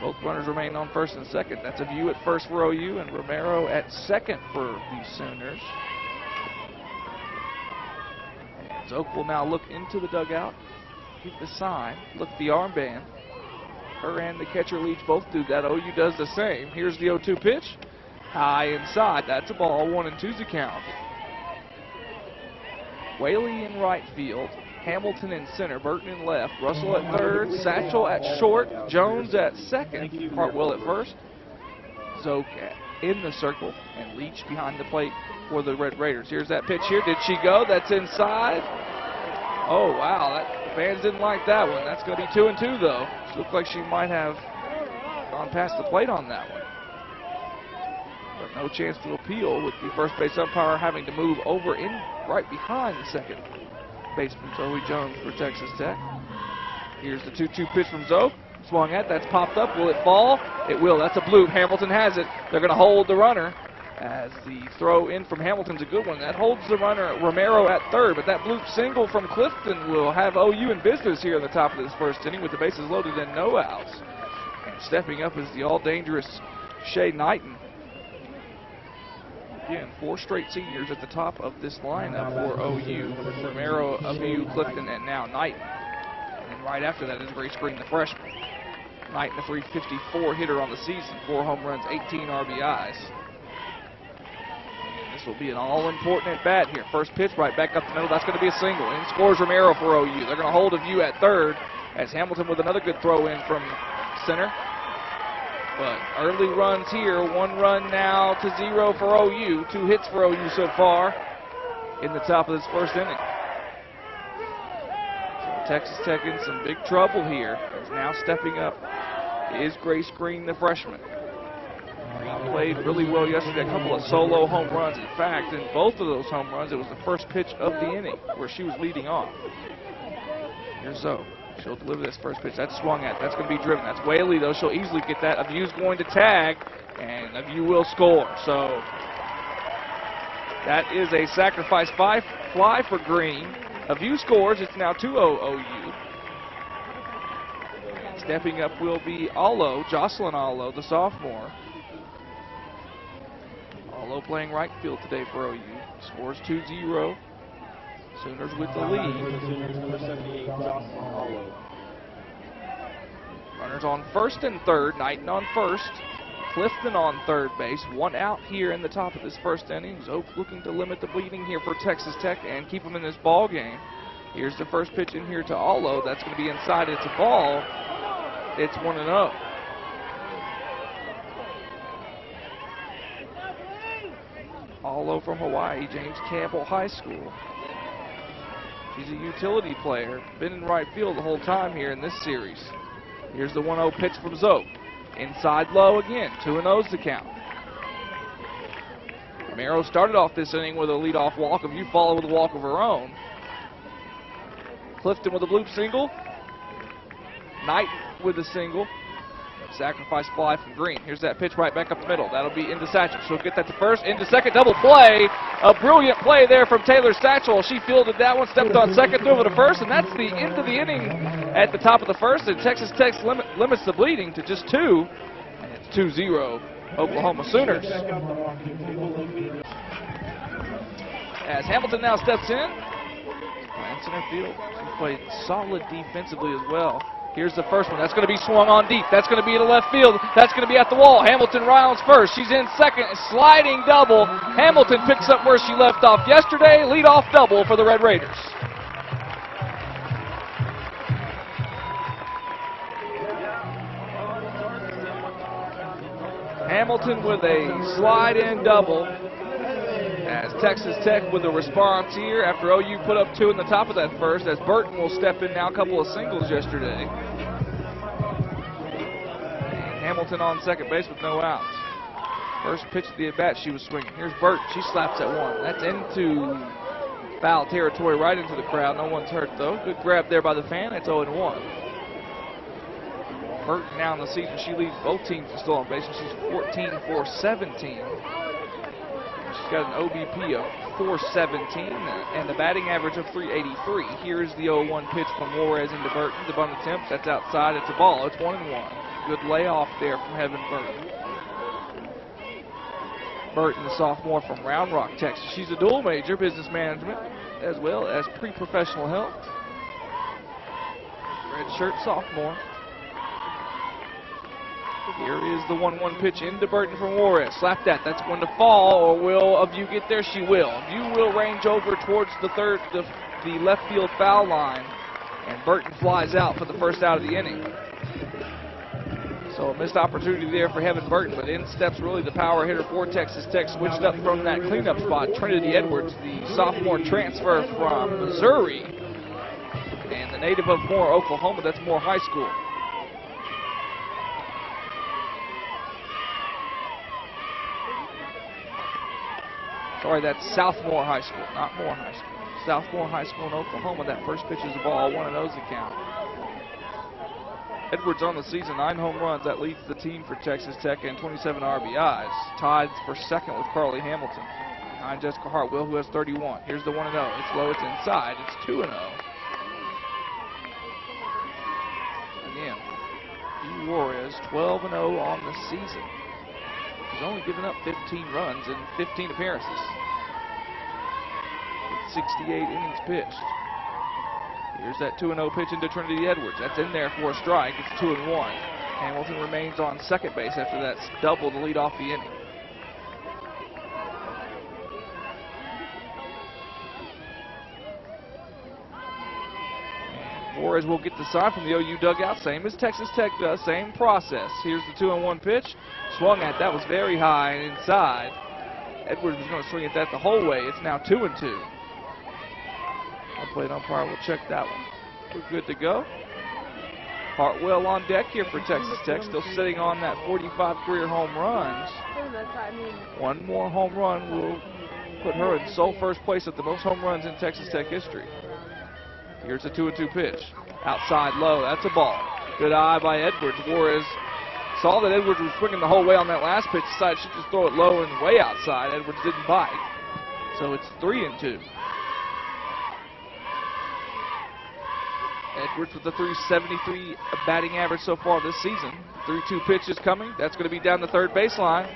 Both runners remain on first and second. That's a view at first for OU and Romero at second for the Sooners. And Zoke will now look into the dugout, give the sign, look at the armband. Her and the catcher Leach both do that. OU does the same. Here's the 0-2 pitch. High inside. That's a ball. 1-2's the count. Whaley in right field. Hamilton in center. Burton in left. Russell at third. Satchel at short. Jones at second. Hartwell at first. Zoke in the circle. And Leach behind the plate for the Red Raiders. Here's that pitch here. Did she go? That's inside. Oh, wow. The fans didn't like that one. That's going to be 2-2, though. She looked like she might have gone past the plate on that one. But no chance to appeal with the first base umpire having to move over in right behind the second baseman, Zoe Jones, for Texas Tech. Here's the 2-2 pitch from Zoe. Swung at. That's popped up. Will it fall? It will. That's a bloop. Hamilton has it. They're going to hold the runner, as the throw in from Hamilton's a good one. That holds the runner, Romero, at third, but that bloop single from Clifton will have OU in business here in the top of this first inning with the bases loaded and no outs. And stepping up is the all-dangerous Shay Knighton. Again, 4 straight seniors at the top of this lineup for OU. Romero, Abu, Clifton, and now Knighton. And right after that is Grace Green, the freshman. Knighton, a .354 hitter on the season, 4 home runs, 18 RBIs. This will be an all-important at-bat here. First pitch right back up the middle. That's going to be a single. In scores Romero for OU. They're going to hold a view at third as Hamilton with another good throw in from center. But early runs here. 1 run now to 0 for OU. 2 hits for OU so far in the top of this first inning. So Texas Tech in some big trouble here. As now stepping up is Grace Green, the freshman. Green played really well yesterday, a couple of solo home runs. In fact, in both of those home runs, it was the first pitch of the inning where she was leading off. Here's Zoe. She'll deliver this first pitch. That's swung at. That's going to be driven. That's Whaley, though. She'll easily get that. Aview's going to tag, and Avieu will score. So that is a sacrifice fly for Green. Avieu scores. It's now 2-0 OU. Stepping up will be Allo, Jocelyn Allo, the sophomore. Allo playing right field today for OU. Scores 2-0. Sooners with the lead. Runners on first and third. Knighton on first. Clifton on third base. 1 out here in the top of this first inning. Zoke looking to limit the bleeding here for Texas Tech and keep them in this ball game. Here's the first pitch in here to Allo. That's going to be inside. It's a ball. It's 1-0. Allo from Hawaii, James Campbell High School. She's a utility player, been in right field the whole time here in this series. Here's the 1-0 pitch from Zoe. Inside low again, 2-0's the count. Romero started off this inning with a leadoff walk. Avieu followed with a walk of her own. Clifton with a bloop single. Knighton with a single. Sacrifice fly from Green. Here's that pitch right back up the middle. That'll be into Satchel. She'll get that to first, into second, double play. A brilliant play there from Taylor Satchel. She fielded that one, stepped on second, threw it to first, and that's the end of the inning at the top of the first. And Texas Tech limits the bleeding to just 2. And it's 2-0 Oklahoma Sooners. As Hamilton now steps in. Playing center field. She played solid defensively as well. Here's the first one. That's going to be swung on deep. That's going to be to left field. That's going to be at the wall. Hamilton Rylands first. She's in second. Sliding double. Hamilton picks up where she left off yesterday. Leadoff double for the Red Raiders. Hamilton with a slide-in double. As Texas Tech with a response here after OU put up 2 in the top of that first, as Burton will step in now, a couple of singles yesterday. And Hamilton on second base with no outs. First pitch of the at-bat she was swinging. Here's Burton. She slaps at 1. That's into foul territory, right into the crowd. No one's hurt, though. Good grab there by the fan. It's 0-1. Burton now in the season. She leads both teams in stolen bases. She's 14 for 17. She's got an OBP of 417 and a batting average of 383. Here's the 0-1 pitch from Juarez into Burton. The bunt attempt. That's outside. It's a ball. It's 1-1. Good layoff there from Heaven Burton. Burton, the sophomore from Round Rock, Texas. She's a dual major, business management, as well as pre-professional health. Redshirt sophomore. Here is the 1-1 pitch into Burton from Juarez. Slap that. That's going to fall, or will View get there? She will. View will range over towards the left field foul line, and Burton flies out for the first out of the inning. So a missed opportunity there for Heaven Burton, but in steps really the power hitter for Texas Tech, switched up from that cleanup spot. Trinity Edwards, the sophomore transfer from Missouri, and the native of Moore, Oklahoma. That's Moore High School. Sorry, that's Southmore High School, not Moore High School. Southmore High School in Oklahoma. That first pitch is a ball, 1-0's the count. Edwards on the season, 9 home runs. That leads the team for Texas Tech and 27 RBIs. Tied for second with Carly Hamilton. Behind Jessica Hartwell, who has 31. Here's the 1-0. It's low, it's inside. It's 2-0. Again, E. Juarez, 12-0 on the season. He's only given up 15 runs in 15 appearances. With 68 innings pitched. Here's that 2-0 pitch into Trinity Edwards. That's in there for a strike. It's 2-1. Hamilton remains on second base after that double to lead off the inning. And Juarez will get the sign from the OU dugout, same as Texas Tech does, same process. Here's the 2-1 pitch. Swung at, that was very high and inside. Edwards was going to swing at that the whole way. It's now 2-2. Plate umpire will check that one. We're good to go. Hartwell on deck here for Texas Tech, still sitting on that 45 career home runs. One more home run will put her in sole first place at the most home runs in Texas Tech history. Here's a 2-2 pitch. Outside low, that's a ball. Good eye by Edwards. Juarez saw that Edwards was swinging the whole way on that last pitch, decided she'd just throw it low and way outside. Edwards didn't bite. So it's 3-2. Edwards with the .373 batting average so far this season. 3-2 pitch is coming. That's going to be down the third baseline.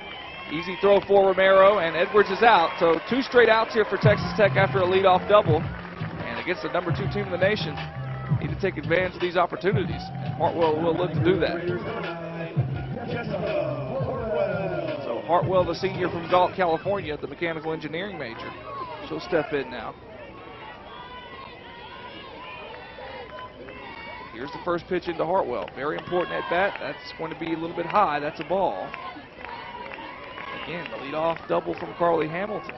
Easy throw for Romero, and Edwards is out. So 2 straight outs here for Texas Tech after a leadoff double. And against the number 2 team in the nation, need to take advantage of these opportunities. And Hartwell will look to do that. So Hartwell, the senior from Galt, California, the mechanical engineering major. She'll step in now. Here's the first pitch into Hartwell. Very important at bat. That's going to be a little bit high. That's a ball. Again, the leadoff double from Carly Hamilton.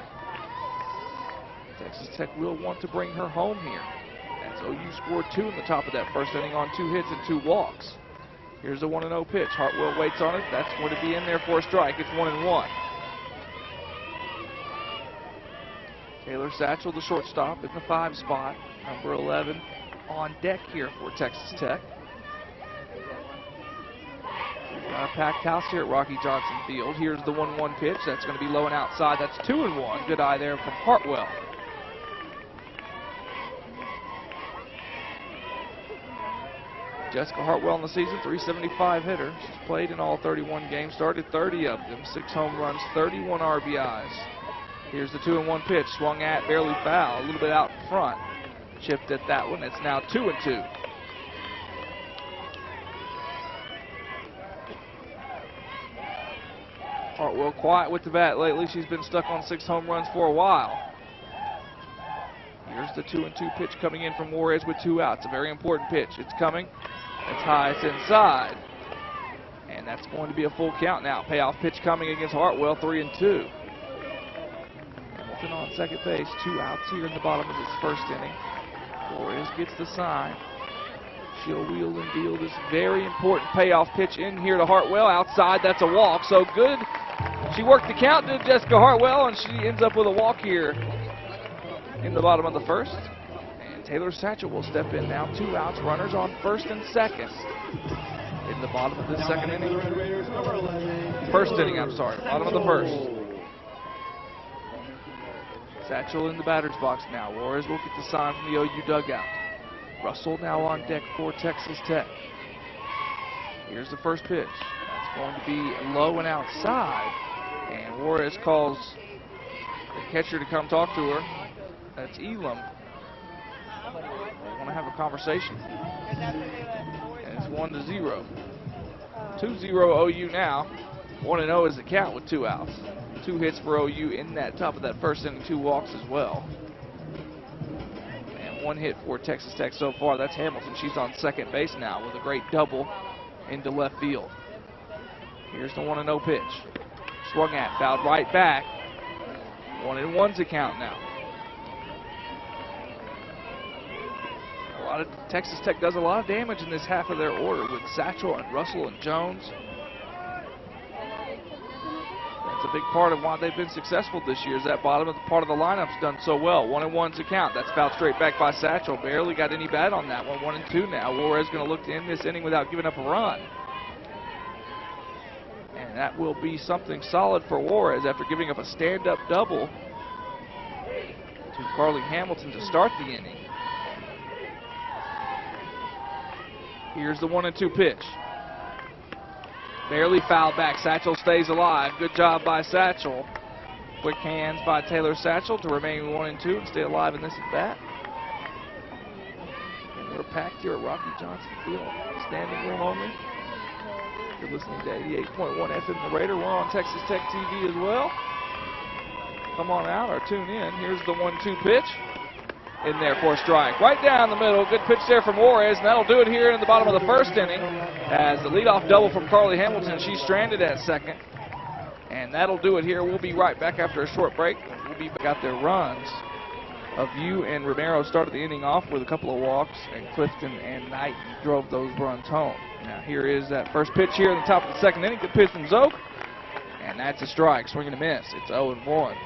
Texas Tech will want to bring her home here. As OU scored 2 in the top of that first inning on 2 hits and 2 walks. Here's the 1-0 pitch. Hartwell waits on it. That's going to be in there for a strike. It's 1-1. Taylor Satchel, the shortstop, in the 5 spot. Number 11 on deck here for Texas Tech. Got a packed house here at Rocky Johnson Field. Here's the 1-1 pitch. That's going to be low and outside. That's 2-1. Good eye there from Hartwell. Jessica Hartwell in the season, .375 hitter. She's played in all 31 games, started 30 of them, 6 home runs, 31 RBIs. Here's the 2-1 pitch, swung at, barely foul, a little bit out in front. Chipped at that one. It's now 2-2. Hartwell quiet with the bat lately. She's been stuck on 6 home runs for a while. Here's the 2-2 pitch coming in from Juarez with 2 outs. A very important pitch. It's coming. It's high. It's inside. And that's going to be a full count now. Payoff pitch coming against Hartwell, 3-2. Hamilton on second base. 2 outs here in the bottom of this first inning. Juarez gets the sign. She'll wheel and deal this very important payoff pitch in here to Hartwell. Outside, that's a walk. So good. She worked the count, did Jessica Hartwell, and she ends up with a walk here in the bottom of the first. And Taylor Satchel will step in now. 2 outs, runners on first and second in the bottom of this second inning. First inning, I'm sorry. Bottom of the first. Satchel in the batter's box now. Juarez will get the sign from the OU dugout. Russell now on deck for Texas Tech. Here's the first pitch. That's going to be low and outside. And Juarez calls the catcher to come talk to her. That's Elam. They want to have a conversation. And it's 1-0. 2-0 OU now. 1-0 is the count with 2 outs. 2 hits for OU in that top of that first inning, 2 walks as well. And 1 hit for Texas Tech so far. That's Hamilton. She's on second base now with a great double into left field. Here's the 1-0 pitch. Swung at, fouled right back. 1-1's the count now. Texas Tech does a lot of damage in this half of their order with Satchel and Russell and Jones. That's a big part of why they've been successful this year, is that bottom of the part of the lineup's done so well. 1-1's the count. That's fouled straight back by Satchel. Barely got any bat on that one. 1-2 now. Juarez going to look to end this inning without giving up a run. And that will be something solid for Juarez after giving up a stand-up double to Carly Hamilton to start the inning. Here's the 1-2 pitch. Barely fouled back. Satchel stays alive. Good job by Satchel. Quick hands by Taylor Satchel to remain 1-2 and stay alive in this at bat. And we're packed here at Rocky Johnson Field. Standing room only. You're listening to 88.1 FM The Raider. We're on Texas Tech TV as well. Come on out or tune in. Here's the 1-2 pitch. In there for a strike. Right down the middle. Good pitch there from Juarez, and that'll do it here in the bottom of the first inning. As the leadoff double from Carly Hamilton, she's stranded at second. And that'll do it here. We'll be right back after a short break. We'll be back out there. Runs of Yu and Romero started the inning off with a couple of walks, and Clifton and Knight drove those runs home. Now here is that first pitch here in the top of the second inning. Good pitch from Zoke. And that's a strike. Swing and a miss. It's 0-1.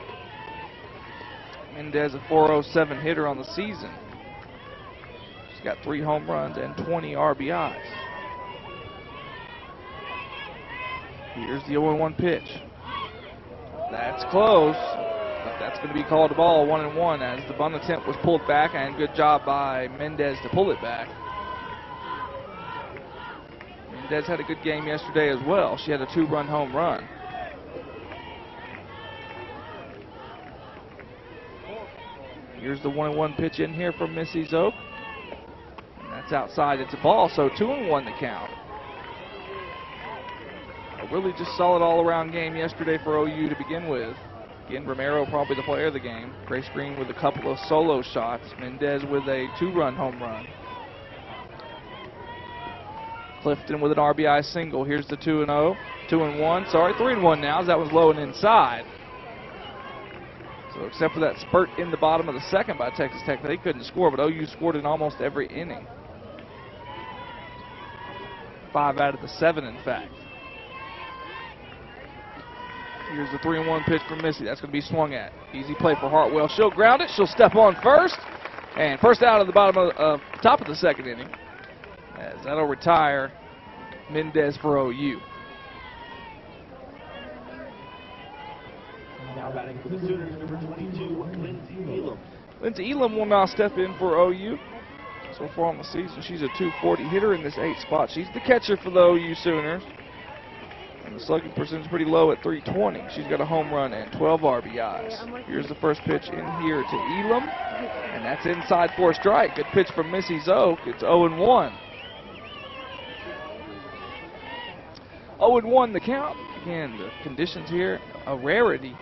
Mendez, a .407 hitter on the season. She's got 3 home runs and 20 RBIs. Here's the 0-1 pitch. That's close, but that's going to be called a ball. 1-1 as the bunt attempt was pulled back, and good job by Mendez to pull it back. Mendez had a good game yesterday as well. She had a 2-run home run. Here's the 1-1 pitch in here from Missy Zoke. And that's outside. It's a ball, so 2-1 the count. A really just solid all-around game yesterday for OU to begin with. Again, Romero probably the player of the game. Grace Green with a couple of solo shots. Mendez with a 2-run home run. Clifton with an RBI single. Here's the 2-0. 2-1. Sorry, 3-1 now as that one's low and inside. So except for that spurt in the bottom of the second by Texas Tech, they couldn't score, but OU scored in almost every inning. 5 out of the 7, in fact. Here's the 3-1 pitch from Missy. That's going to be swung at. Easy play for Hartwell. She'll ground it. She'll step on first. And first out of the bottom of top of the second inning. As that'll retire Mendez for OU. Now batting for the Sooners, number 22, Lindsey Elam. Lindsey Elam will now step in for OU. So far on the season, she's a .240 hitter in this 8th spot. She's the catcher for the OU Sooners. And the slugging percentage is pretty low at .320. She's got a home run and 12 RBIs. Here's the first pitch in here to Elam. And that's inside for a strike. Good pitch from Missy Zoke. It's 0-1. 0-1 the count. Again, the conditions here, a rarity.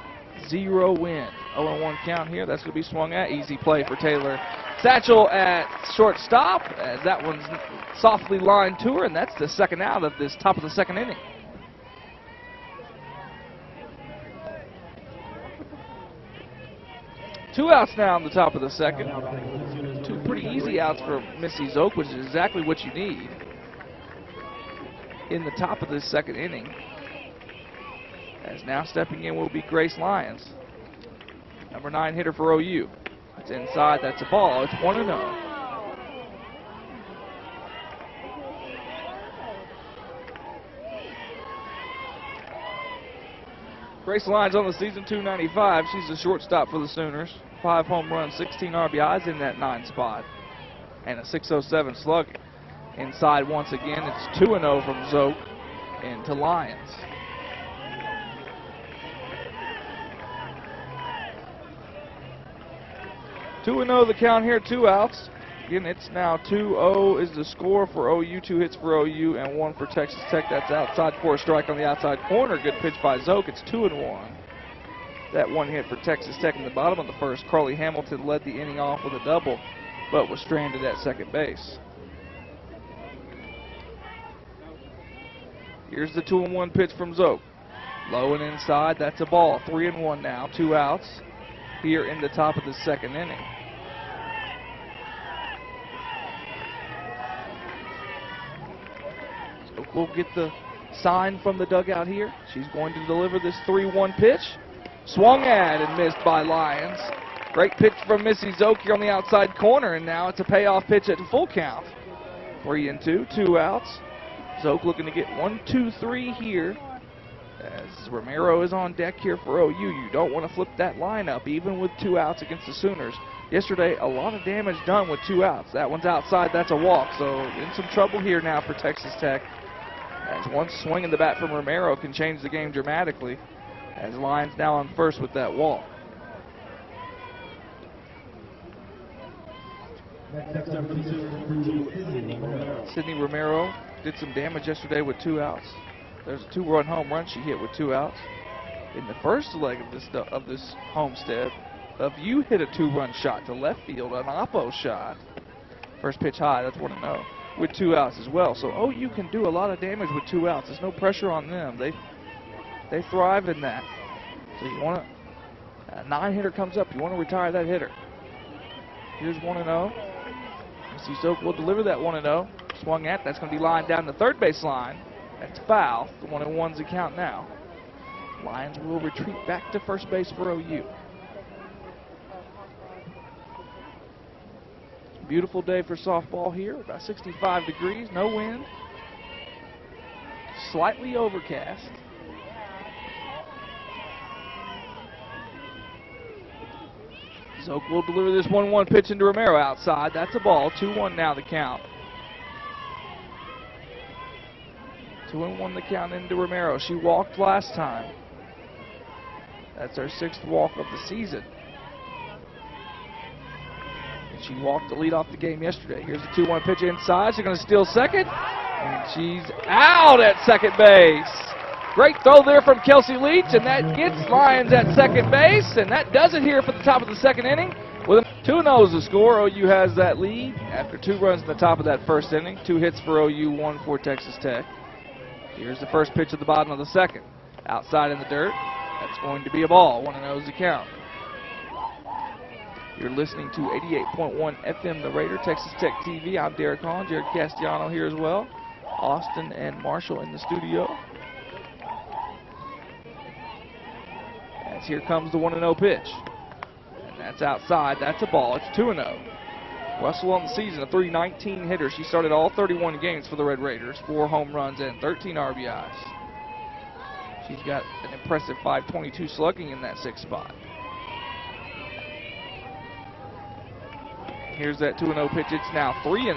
0 win. 0-1 count here. That's going to be swung at. Easy play for Taylor Satchel at shortstop, as that one's softly lined to her, and that's the second out of this top of the second inning. Two outs now in the top of the second. 2 pretty easy outs for Missy Zoke, which is exactly what you need in the top of this second inning. As now stepping in will be Grace Lyons, number 9 hitter for OU. It's inside, that's a ball. It's 1-0. Grace Lyons on the season, .295. She's a shortstop for the Sooners. 5 home runs, 16 RBIs in that 9 spot, and a .607 slugging. Inside once again, it's 2-0 from Zoke into Lions. Two and 0 the count here, 2 outs. Again, it's now 2-0 is the score for OU, 2 hits for OU and 1 for Texas Tech. That's outside for a strike on the outside corner. Good pitch by Zoke. It's 2-1. That 1 hit for Texas Tech in the bottom of the first. Carly Hamilton led the inning off with a double, but was stranded at second base. Here's the 2-1 pitch from Zoke. Low and inside. That's a ball. 3-1 now. 2 outs here in the top of the second inning. Zoke will get the sign from the dugout here. She's going to deliver this 3-1 pitch. Swung at and missed by Lions. Great pitch from Missy Zoke here on the outside corner, and now it's a payoff pitch at full count. 3-2, 2 outs. Zoke looking to get 1, 2, 3 here. As Romero is on deck here for OU, you don't want to flip that lineup, even with 2 outs against the Sooners. Yesterday, a lot of damage done with 2 outs. That one's outside, that's a walk. So in some trouble here now for Texas Tech, as one swing in the bat from Romero can change the game dramatically, as Lions now on first with that walk. Sydney Romero did some damage yesterday with 2 outs. There's a 2-run home run she hit with 2 outs. In the first leg of this homestead, you hit a 2-run shot to left field, an oppo shot. First pitch high, that's 1-0, with 2 outs as well. So OU can do a lot of damage with 2 outs. There's no pressure on them. They thrive in that. So you want to, a 9-hitter comes up, you want to retire that hitter. Here's 1-0. Missy Zoke will deliver that 1-0. Swung at, that's going to be lined down the third base line. That's foul. The 1-1's the count now. Lions will retreat back to first base for OU. Beautiful day for softball here. About 65 degrees, no wind. Slightly overcast. Zoke will deliver this 1-1 pitch into Romero outside. That's a ball. 2-1 now the count. 2-1 the count into Romero. She walked last time. That's her 6th walk of the season. And she walked to lead off the game yesterday. Here's the 2-1 pitch inside. She's going to steal second. And she's out at second base. Great throw there from Kelsey Leach, and that gets Lions at second base, and that does it here for the top of the second inning. With 2-0 is the score. OU has that lead after 2 runs in the top of that first inning. 2 hits for OU, 1 for Texas Tech. Here's the first pitch at the bottom of the second. Outside in the dirt. That's going to be a ball. 1-0 is the count. You're listening to 88.1 FM The Raider, Texas Tech TV. I'm Derek Hahn, Jared Castellano here as well. Austin and Marshall in the studio. As here comes the 1-0 pitch. And that's outside. That's a ball. It's 2-0. Russell on the season, a .319 hitter. She started all 31 games for the Red Raiders, 4 home runs and 13 RBIs. She's got an impressive .522 slugging in that 6th spot. Here's that 2-0 pitch. It's now 3-0.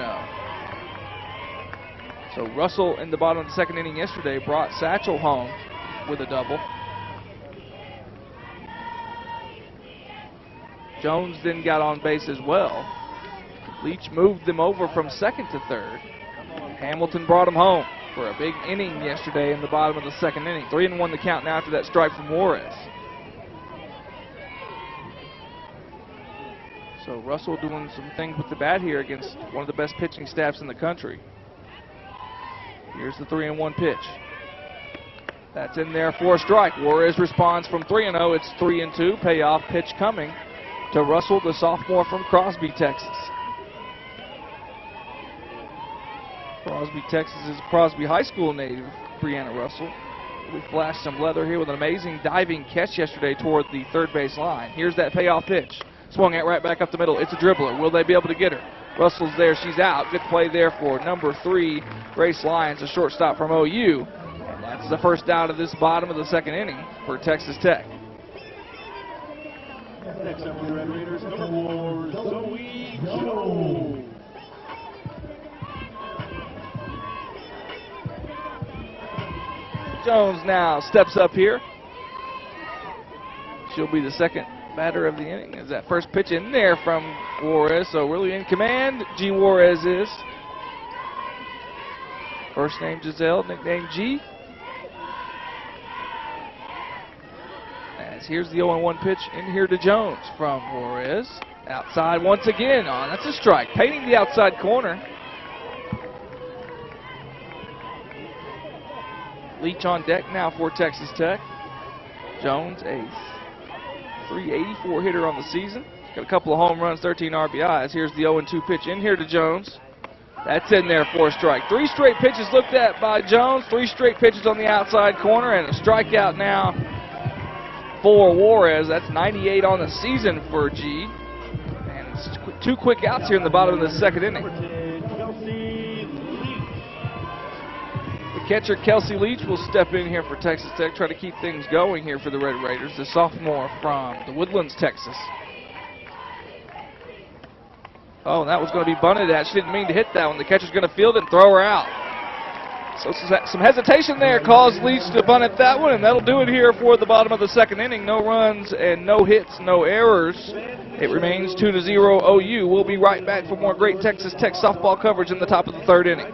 So Russell in the bottom of the second inning yesterday brought Satchel home with a double. Jones then got on base as well. Leach moved them over from second to third. Hamilton brought him home for a big inning yesterday in the bottom of the second inning. 3-1 the count now after that strike from Juarez. So Russell doing some things with the bat here against one of the best pitching staffs in the country. Here's the 3-1 pitch. That's in there for a strike. Juarez responds from 3-0. It's 3-2. Payoff pitch coming to Russell, the sophomore from Crosby, Texas. Crosby, Texas is Crosby High School native, Brianna Russell. We flashed some leather here with an amazing diving catch yesterday toward the third base line. Here's that payoff pitch. Swung at right back up the middle. It's a dribbler. Will they be able to get her? Russell's there. She's out. Good play there for number 3, Grace Lyons, a shortstop from OU. And that's the first out of this bottom of the second inning for Texas Tech. Next up for the Red Raiders, number 4, Zoe Jones. Jones now steps up here. She'll be the second batter of the inning. As that first pitch in there from Juarez, so really in command, G. Juarez is. First name Giselle, nickname G. As here's the 0-1 pitch in here to Jones from Juarez. Outside once again. Oh, that's a strike. Painting the outside corner. Leach on deck now for Texas Tech. Jones, a .384 hitter on the season. Got a couple of home runs, 13 RBIs. Here's the 0-2 pitch in here to Jones. That's in there for a strike. 3 straight pitches looked at by Jones. 3 straight pitches on the outside corner, and a strikeout now for Juarez. That's 98 on the season for G. And it's 2 quick outs here in the bottom of the second inning. The catcher, Kelsey Leach, will step in here for Texas Tech, try to keep things going here for the Red Raiders. The sophomore from the Woodlands, Texas. Oh, and that was going to be bunted at. She didn't mean to hit that one. The catcher's going to field it and throw her out. So some hesitation there caused Leach to bunt at that one, and that'll do it here for the bottom of the second inning. No runs and no hits, no errors. It remains 2-0 OU. We'll be right back for more great Texas Tech softball coverage in the top of the third inning.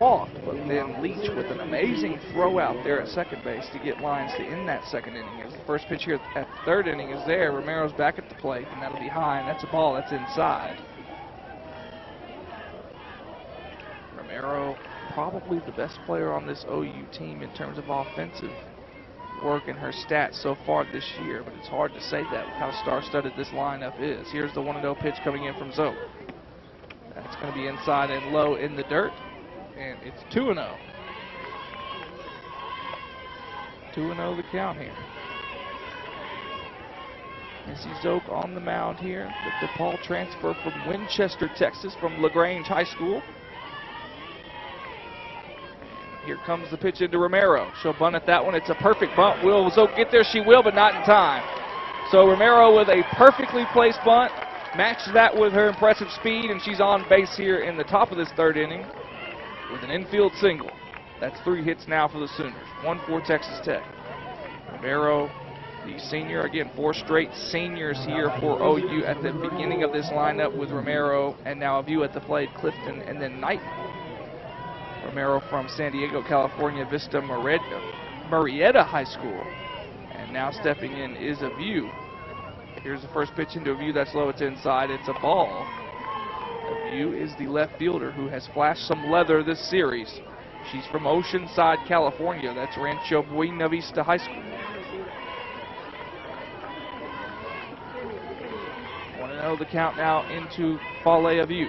Off, but then Leach with an amazing throw out there at second base to get lines to end that second inning. As the first pitch here at the third inning is there. Romero's back at the plate, and that'll be high, and that's a ball that's inside. Romero, probably the best player on this OU team in terms of offensive work and her stats so far this year, but it's hard to say that with how star-studded this lineup is. Here's the 1-0 pitch coming in from Zoe. That's going to be inside and low in the dirt. And it's 2-0. 2-0 the count here. Missy Zoke on the mound here. The DePaul transfer from Winchester, Texas, from LaGrange High School. And here comes the pitch into Romero. She'll bunt at that one. It's a perfect bunt. Will Zoke get there? She will, but not in time. So Romero with a perfectly placed bunt. Matched that with her impressive speed, and she's on base here in the top of this third inning with an infield single. That's 3 hits now for the Sooners. 1 for Texas Tech. Romero, the senior, again, 4 straight seniors here for OU at the beginning of this lineup with Romero, and now a view at the plate, Clifton, and then Knighton. Romero from San Diego, California, Vista Murrieta High School. And now stepping in is a view. Here's the first pitch into a view. That's low. It's inside. It's a ball. View is the left fielder who has flashed some leather this series. She's from Oceanside, California. That's Rancho Buena Vista High School. 1-0 the count now into Falea View.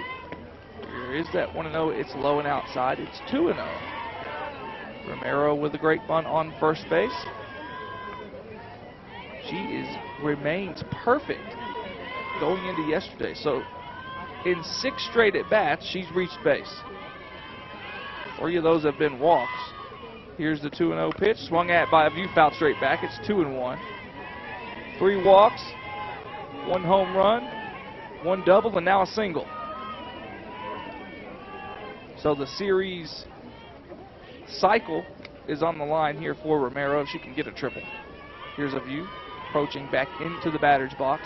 Here is that 1-0. It's low and outside. It's 2-0. Romero with a great bunt on first base. She remains perfect going into yesterday. So in 6 straight at-bats, she's reached base. 3 of those have been walks. Here's the 2-0 pitch, swung at by a view, foul straight back. It's 2-1. 3 walks, 1 home run, 1 double, and now a single. So the series cycle is on the line here for Romero. She can get a triple. Here's a view, approaching back into the batter's box.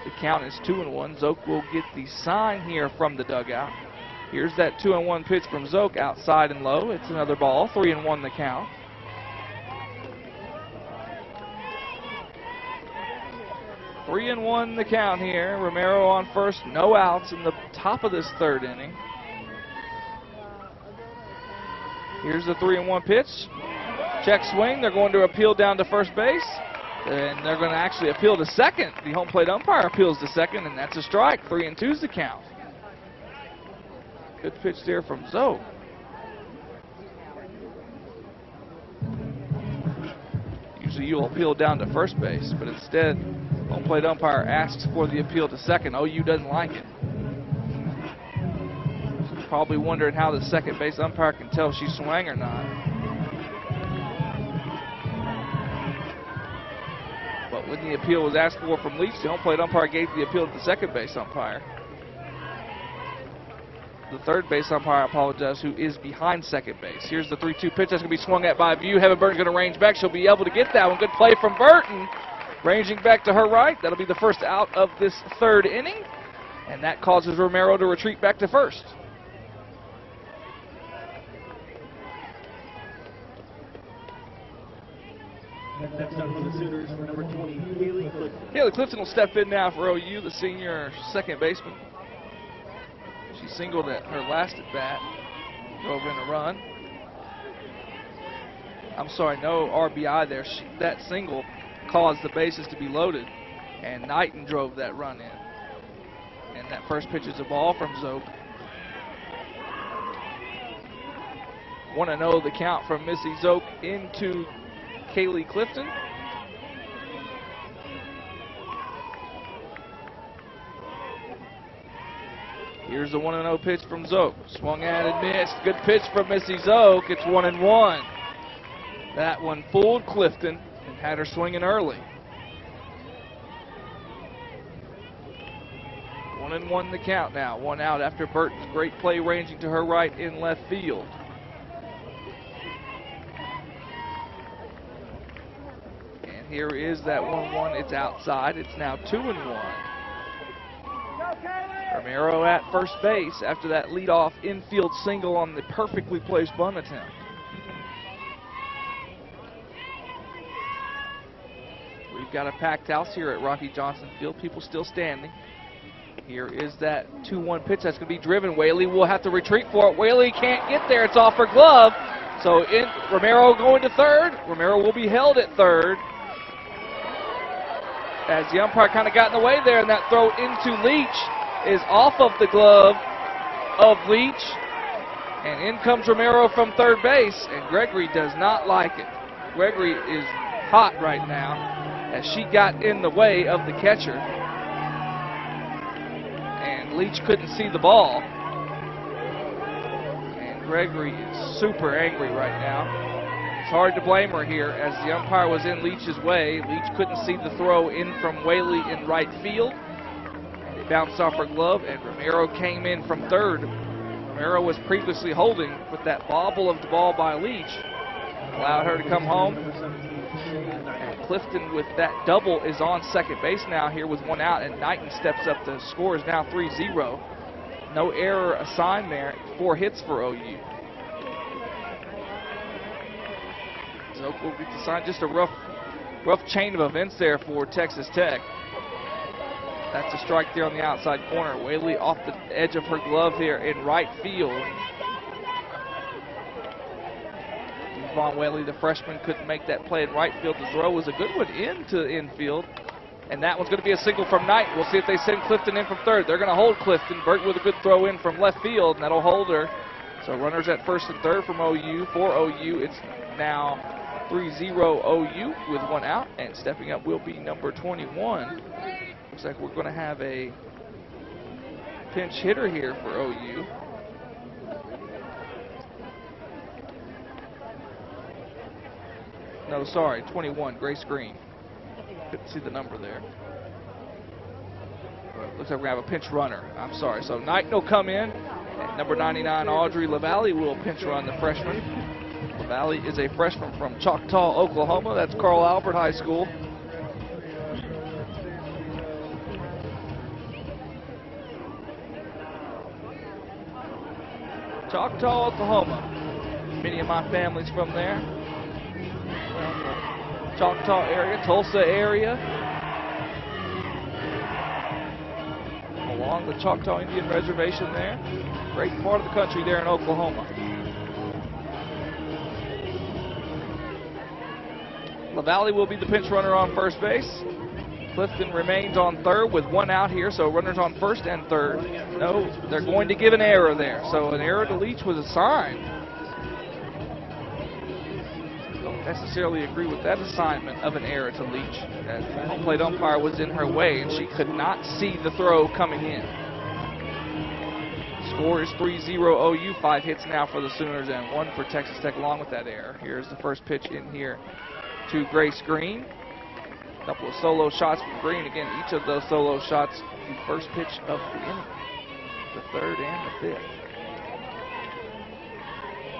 The count is 2-1. Zoke will get the sign here from the dugout. Here's that 2-1 pitch from Zoke, outside and low. It's another ball. 3-1 the count. Three and one the count here. Romero on first, no outs in the top of this third inning. Here's the 3-1 pitch. Check swing. They're going to appeal down to first base. And they're going to actually appeal to second. The home plate umpire appeals to second, and that's a strike. 3-2's the count. Good pitch there from Zoe. Usually you'll appeal down to first base, but instead, home plate umpire asks for the appeal to second. OU doesn't like it. She's probably wondering how the second base umpire can tell if she swung or not. But when the appeal was asked for from Leach, the home plate umpire gave the appeal to the second base umpire. the third base umpire, I apologize, who is behind second base. Here's the 3-2 pitch that's going to be swung at by View. Heaven Burton's going to range back. She'll be able to get that one. Good play from Burton. Ranging back to her right. That'll be the first out of this third inning. And that causes Romero to retreat back to first. Next up for the Sooners, number 20, Haley Clifton. Haley Clifton will step in now for OU, the senior second baseman. She singled at her last at bat, drove in a run. I'm sorry, no RBI there. That single caused the bases to be loaded, and Knighton drove that run in. And that first pitch is a ball from Zoke. 1-0 the count from Missy Zoke into Kaylee Clifton. Here's the 1-0 pitch from Zoke. Swung at and missed. Good pitch from Missy Zoke. It's 1-1. That one fooled Clifton and had her swinging early. 1-1 the count now. One out after Burton's great play ranging to her right in left field. And here is that 1-1. It's outside. It's now 2-1. Romero at first base after that leadoff infield single on the perfectly placed bunt attempt. We've got a packed house here at Rocky Johnson Field. People still standing. Here is that 2-1 pitch that's going to be driven. Whaley will have to retreat for it. Whaley can't get there. It's off her glove. So Romero going to third. Romero will be held at third, as the umpire kind of got in the way there, and that throw into Leach is off of the glove of Leach. And in comes Romero from third base, and Gregory does not like it. Gregory is hot right now as she got in the way of the catcher. And Leach couldn't see the ball. And Gregory is super angry right now. It's hard to blame her here as the umpire was in Leach's way. Leach couldn't see the throw in from Whaley in right field. And it bounced off her glove, and Romero came in from third. Romero was previously holding, but that bobble of the ball by Leach allowed her to come home. And Clifton with that double is on second base now here with one out, and Knighton steps up. The score is now 3-0. No error assigned there. 4 hits for OU. Zoke will get the sign. Just a rough chain of events there for Texas Tech. That's a strike there on the outside corner. Whaley off the edge of her glove here in right field. Vaughn Whaley, the freshman, couldn't make that play in right field. The throw was a good one into infield. And that one's going to be a single from Knight. We'll see if they send Clifton in from third. They're going to hold Clifton. Burton with a good throw in from left field, and that'll hold her. So runners at first and third from OU. For OU, it's now 3-0 OU with one out. And stepping up will be number 21. Looks like we're going to have a pinch hitter here for OU. No, sorry, 21, Grace Green. Couldn't see the number there. But looks like we're going to have a pinch runner. I'm sorry. So Knight will come in. And number 99, Audrey LaValle, will pinch run the freshman. LaValle is a freshman from Choctaw, Oklahoma. That's Carl Albert High School. Choctaw, Oklahoma. Many of my family's from there. Choctaw area, Tulsa area, along the Choctaw Indian Reservation there. Great part of the country there in Oklahoma. LaValle will be the pinch runner on first base. Clifton remains on third with one out here, so runners on first and third. No, they're going to give an error there. So an error to Leach was assigned. Necessarily agree with that assignment of an error to Leach, as the home plate umpire was in her way and she could not see the throw coming in. Score is 3-0 OU. 5 hits now for the Sooners and 1 for Texas Tech along with that error. Here's the first pitch in here to Grace Green. A couple of solo shots from Green. Again, each of those solo shots the first pitch of the inning, the third and the fifth.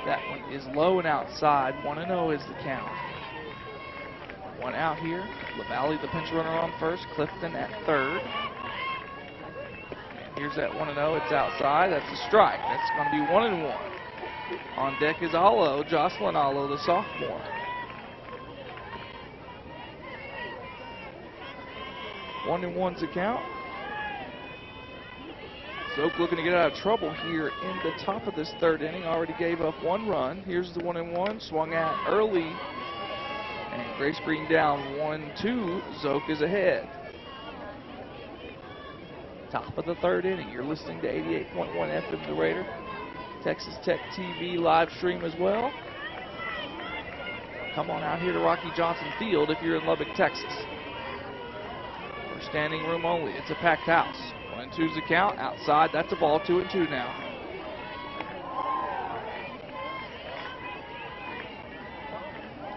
That one is low and outside. 1-0 is the count. One out here. LaValle, the pinch runner, on first. Clifton at third. And here's that 1-0. It's outside. That's a strike. That's going to be 1-1. On deck is Allo, Jocelyn Allo, the sophomore. 1-1's the count. Zoke looking to get out of trouble here in the top of this third inning. Already gave up one run. Here's the 1-1. Swung at early. And Grace Green down 1-2. Zoke is ahead. Top of the third inning. You're listening to 88.1 FM The Raider. Texas Tech TV live stream as well. Come on out here to Rocky Johnson Field if you're in Lubbock, Texas. For standing room only. It's a packed house. 1-2's the count. Outside, that's a ball. 2-2 now.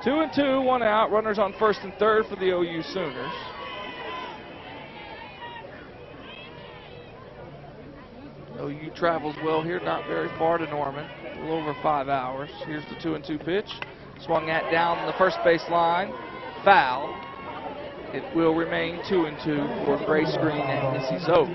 Two and two, one out. Runners on first and third for the OU Sooners. OU travels well here, not very far to Norman. A little over 5 hours. Here's the 2-2 pitch. Swung at down the first base line. Foul. It will remain 2-2 for Grace Green and Missy Zoke.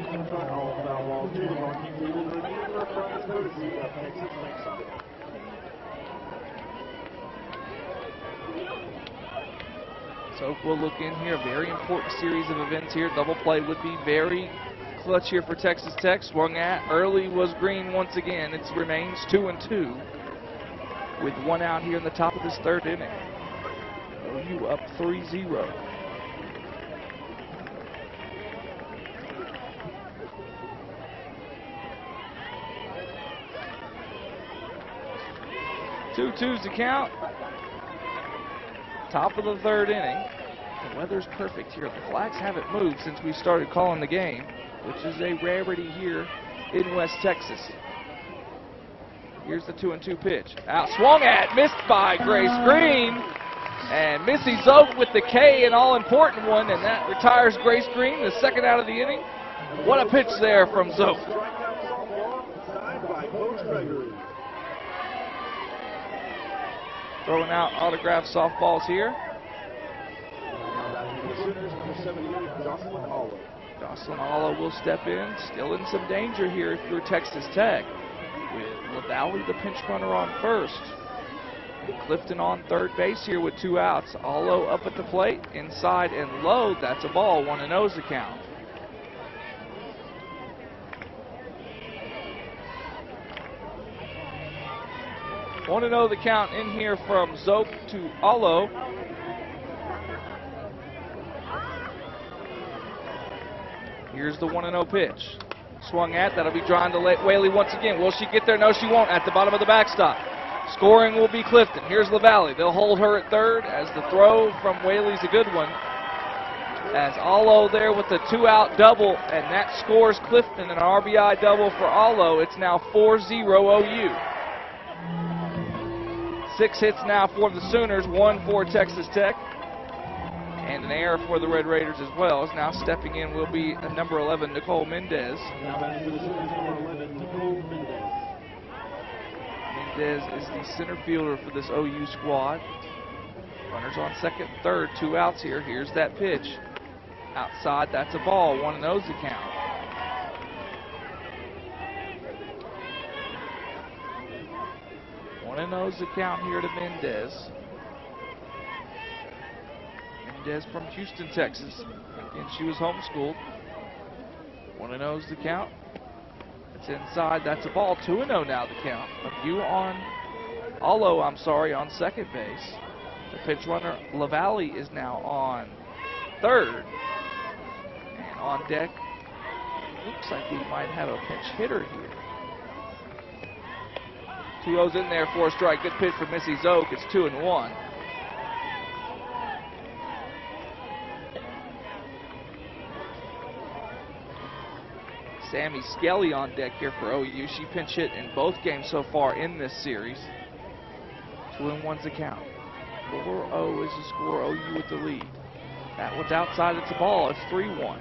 Zoke will look in here. A very important series of events here. Double play would be very clutch here for Texas Tech. Swung at early was Green once again. It remains 2-2 with one out here in the top of this third inning. OU up 3-0. Two-two's the count. Top of the third inning. The weather's perfect here. The flags haven't moved since we started calling the game, which is a rarity here in West Texas. Here's the 2-2 pitch. Out swung at, missed by Grace Green. And Missy Zoke with the K, an all-important one, and that retires Grace Green, the second out of the inning. What a pitch there from Zoke. Throwing out autographed softballs here. Jocelyn Allo will step in, still in some danger here if you're Texas Tech, with LaValle, the pinch runner, on first. And Clifton on third base here with 2 outs. Allo up at the plate, inside and low. That's a ball. 1-0's the count. One and 0 the count in here from Zoke to Allo. Here's the 1-0 pitch. Swung at, that'll be drawn to Whaley once again. Will she get there? No, she won't. At the bottom of the backstop. Scoring will be Clifton. Here's LaValle. They'll hold her at third as the throw from Whaley's a good one. As Allo there with the 2-out double, and that scores Clifton an RBI double for Allo. It's now 4-0 OU. 6 hits now for the Sooners, 1 for Texas Tech. And an error for the Red Raiders as well. As now stepping in will be number 11, Nicole Mendez. Mendez is the center fielder for this OU squad. Runners on second and third, 2 outs here. Here's that pitch. Outside, that's a ball. 1-0's the count. One and 0's the count here to Mendez. Mendez from Houston, Texas. And she was homeschooled. 1-0's the count. It's inside. That's a ball. 2-0 now the count. Allo on second base. The pitch runner LaValle is now on third. And on deck, looks like we might have a pinch hitter here. 2-0's in there for a strike. Good pitch for Missy Zoke. It's 2-1. Sammy Skelly on deck here for OU. She pinch hit in both games so far in this series. 2-1's the count. 4-0 is the score. OU with the lead. That one's outside. It's a ball. It's 3-1.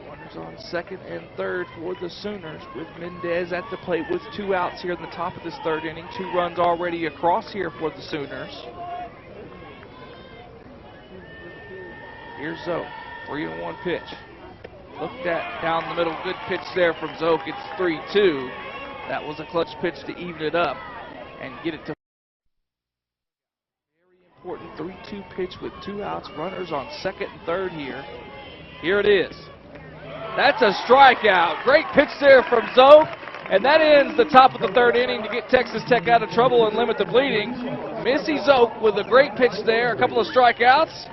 Runners Runners on second and third for the Sooners, with Mendez at the plate with 2 outs here in the top of this third inning. 2 runs already across here for the Sooners. Here's Zoe, 3-1 pitch. Looked at down the middle, good pitch there from Zoe. It's 3-2. That was a clutch pitch to even it up and get it to very important 3-2 pitch with 2 outs, runners on second and third here. Here it is. That's a strikeout. Great pitch there from Zoe, and that ends the top of the third inning to get Texas Tech out of trouble and limit the bleeding. Missy Zoe with a great pitch there, a couple of strikeouts,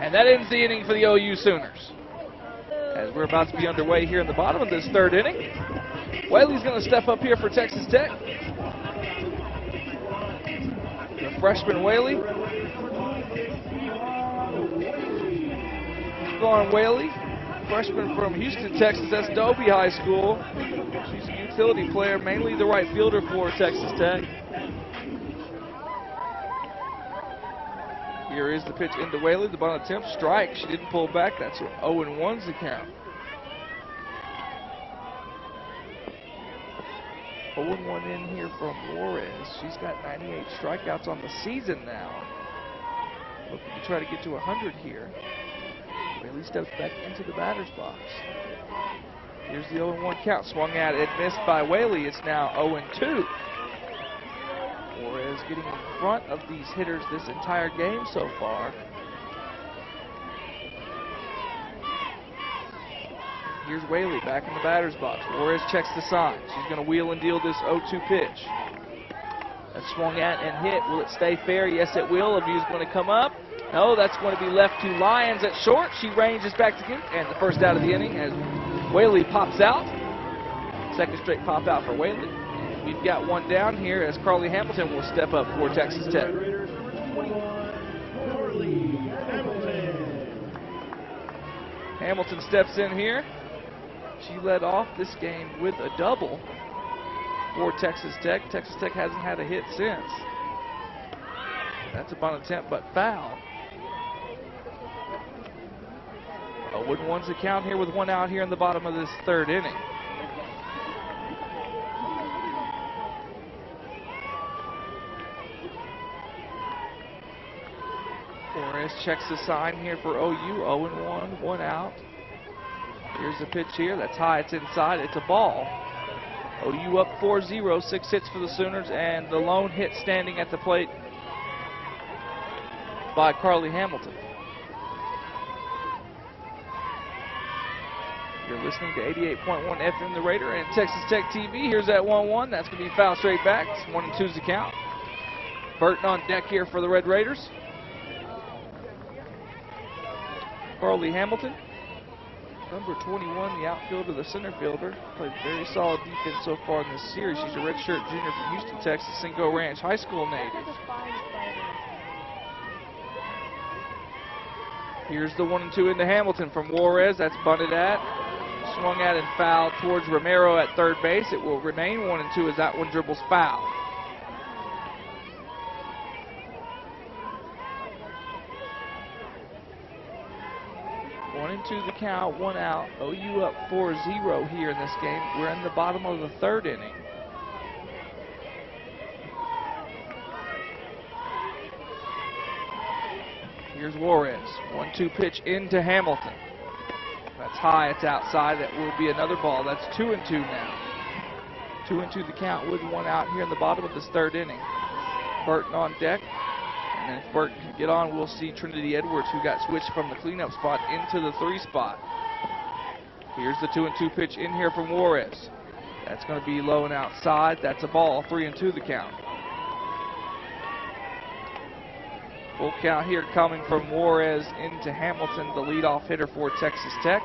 and that ends the inning for the OU Sooners. As we're about to be underway here in the bottom of this third inning, Whaley's going to step up here for Texas Tech. The freshman Whaley. Vaughn Whaley, freshman from Houston, Texas. That's Dobie High School. She's a utility player, mainly the right fielder for Texas Tech. Here is the pitch into Whaley. The bunt attempt, strike. She didn't pull back. That's 0-1's the count. 0-1 in here from Juarez. She's got 98 strikeouts on the season now. Looking to try to get to 100 here. Whaley steps back into the batter's box. Here's the 0-1 count. Swung at it, missed by Whaley. It's now 0-2. Juarez getting in front of these hitters this entire game so far. Here's Whaley back in the batter's box. Juarez checks the sign. She's going to wheel and deal this 0-2 pitch. That's swung at and hit. Will it stay fair? Yes, it will. A view's going to come up. No, that's going to be left to Lyons at short. She ranges back to him, and the first out of the inning as Whaley pops out. Second straight pop out for Whaley. And we've got one down here as Carly Hamilton will step up for Texas Tech. Hamilton steps in here. She led off this game with a double for Texas Tech. Texas Tech hasn't had a hit since. That's a bunt attempt, but foul. 0-1's the count here with 1 out here in the bottom of this third inning. Juarez checks the sign here for OU. 0-1, 1 out. Here's the pitch here. That's high. It's inside. It's a ball. OU up 4-0. 6 hits for the Sooners, and the lone hit standing at the plate by Carly Hamilton. You're listening to 88.1 FM The Raider and Texas Tech TV. Here's that 1-1. That's going to be foul straight back. 1-2's the count. Burton on deck here for the Red Raiders. Carly Hamilton, number 21, the outfielder, the center fielder. Played very solid defense so far in this series. She's a redshirt junior from Houston, Texas, Cinco Ranch High School native. Here's the 1-2 into Hamilton from Juarez. That's bunted at. Swung at and fouled towards Romero at third base. It will remain 1-2 as that one dribbles foul. One and two the count, 1 out. OU up 4-0 here in this game. We're in the bottom of the third inning. Here's Juarez. 1-2 pitch into Hamilton. That's high, it's outside. That will be another ball. That's 2-2 now. 2-2 the count with 1 out here in the bottom of this third inning. Burton on deck. And then if Burton can get on, we'll see Trinity Edwards, who got switched from the cleanup spot into the 3 spot. Here's the 2-2 pitch in here from Juarez. That's going to be low and outside. That's a ball. 3-2 the count. Full count here coming from Juarez into Hamilton, the leadoff hitter for Texas Tech.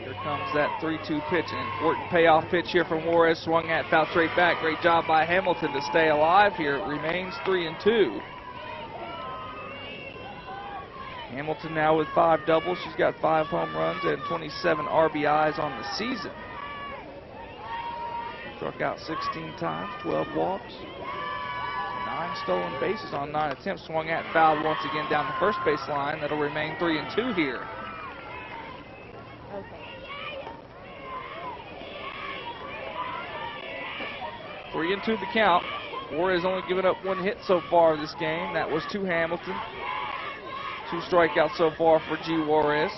Here comes that 3-2 pitch, an important payoff pitch here from Juarez, swung at, foul straight back. Great job by Hamilton to stay alive here. It remains 3-2. Hamilton now with 5 doubles. She's got 5 home runs and 27 RBIs on the season. Struck out 16 times, 12 walks. 9 stolen bases on 9 attempts. Swung at, fouled once again down the first base line. That'll remain 3-2 here. Okay. 3-2 the count. Juarez only given up 1 hit so far this game. That was to Hamilton. 2 strikeouts so far for G. Juarez.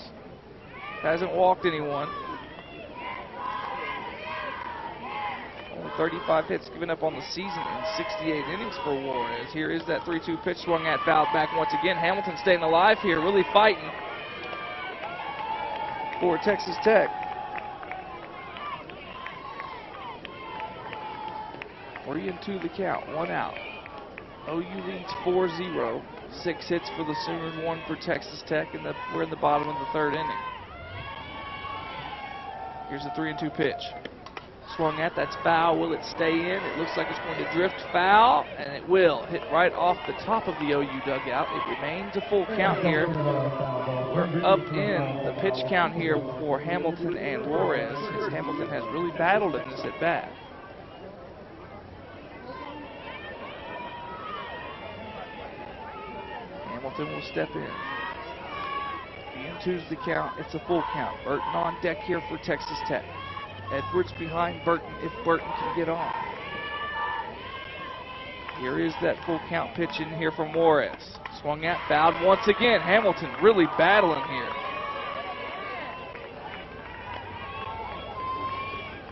Hasn't walked anyone. Only 35 hits given up on the season in 68 innings for Juarez. Here is that 3-2 pitch, swung at, fouled back once again. Hamilton staying alive here, really fighting for Texas Tech. 3-2 the count, 1 out. OU leads 4-0. 6 hits for the Sooners, 1 for Texas Tech, and we're in the bottom of the 3rd inning. Here's the 3-2 pitch. Swung at, that's foul. Will it stay in? It looks like it's going to drift foul, and it will. Hit right off the top of the OU dugout. It remains a full count here. We're up in the pitch count here for Hamilton and Juarez, as Hamilton has really battled in this at bat. Hamilton will step in. 3-2's the count. It's a full count. Burton on deck here for Texas Tech. Edwards behind Burton if Burton can get on. Here is that full count pitch in here from Juarez. Swung at, fouled once again. Hamilton really battling here.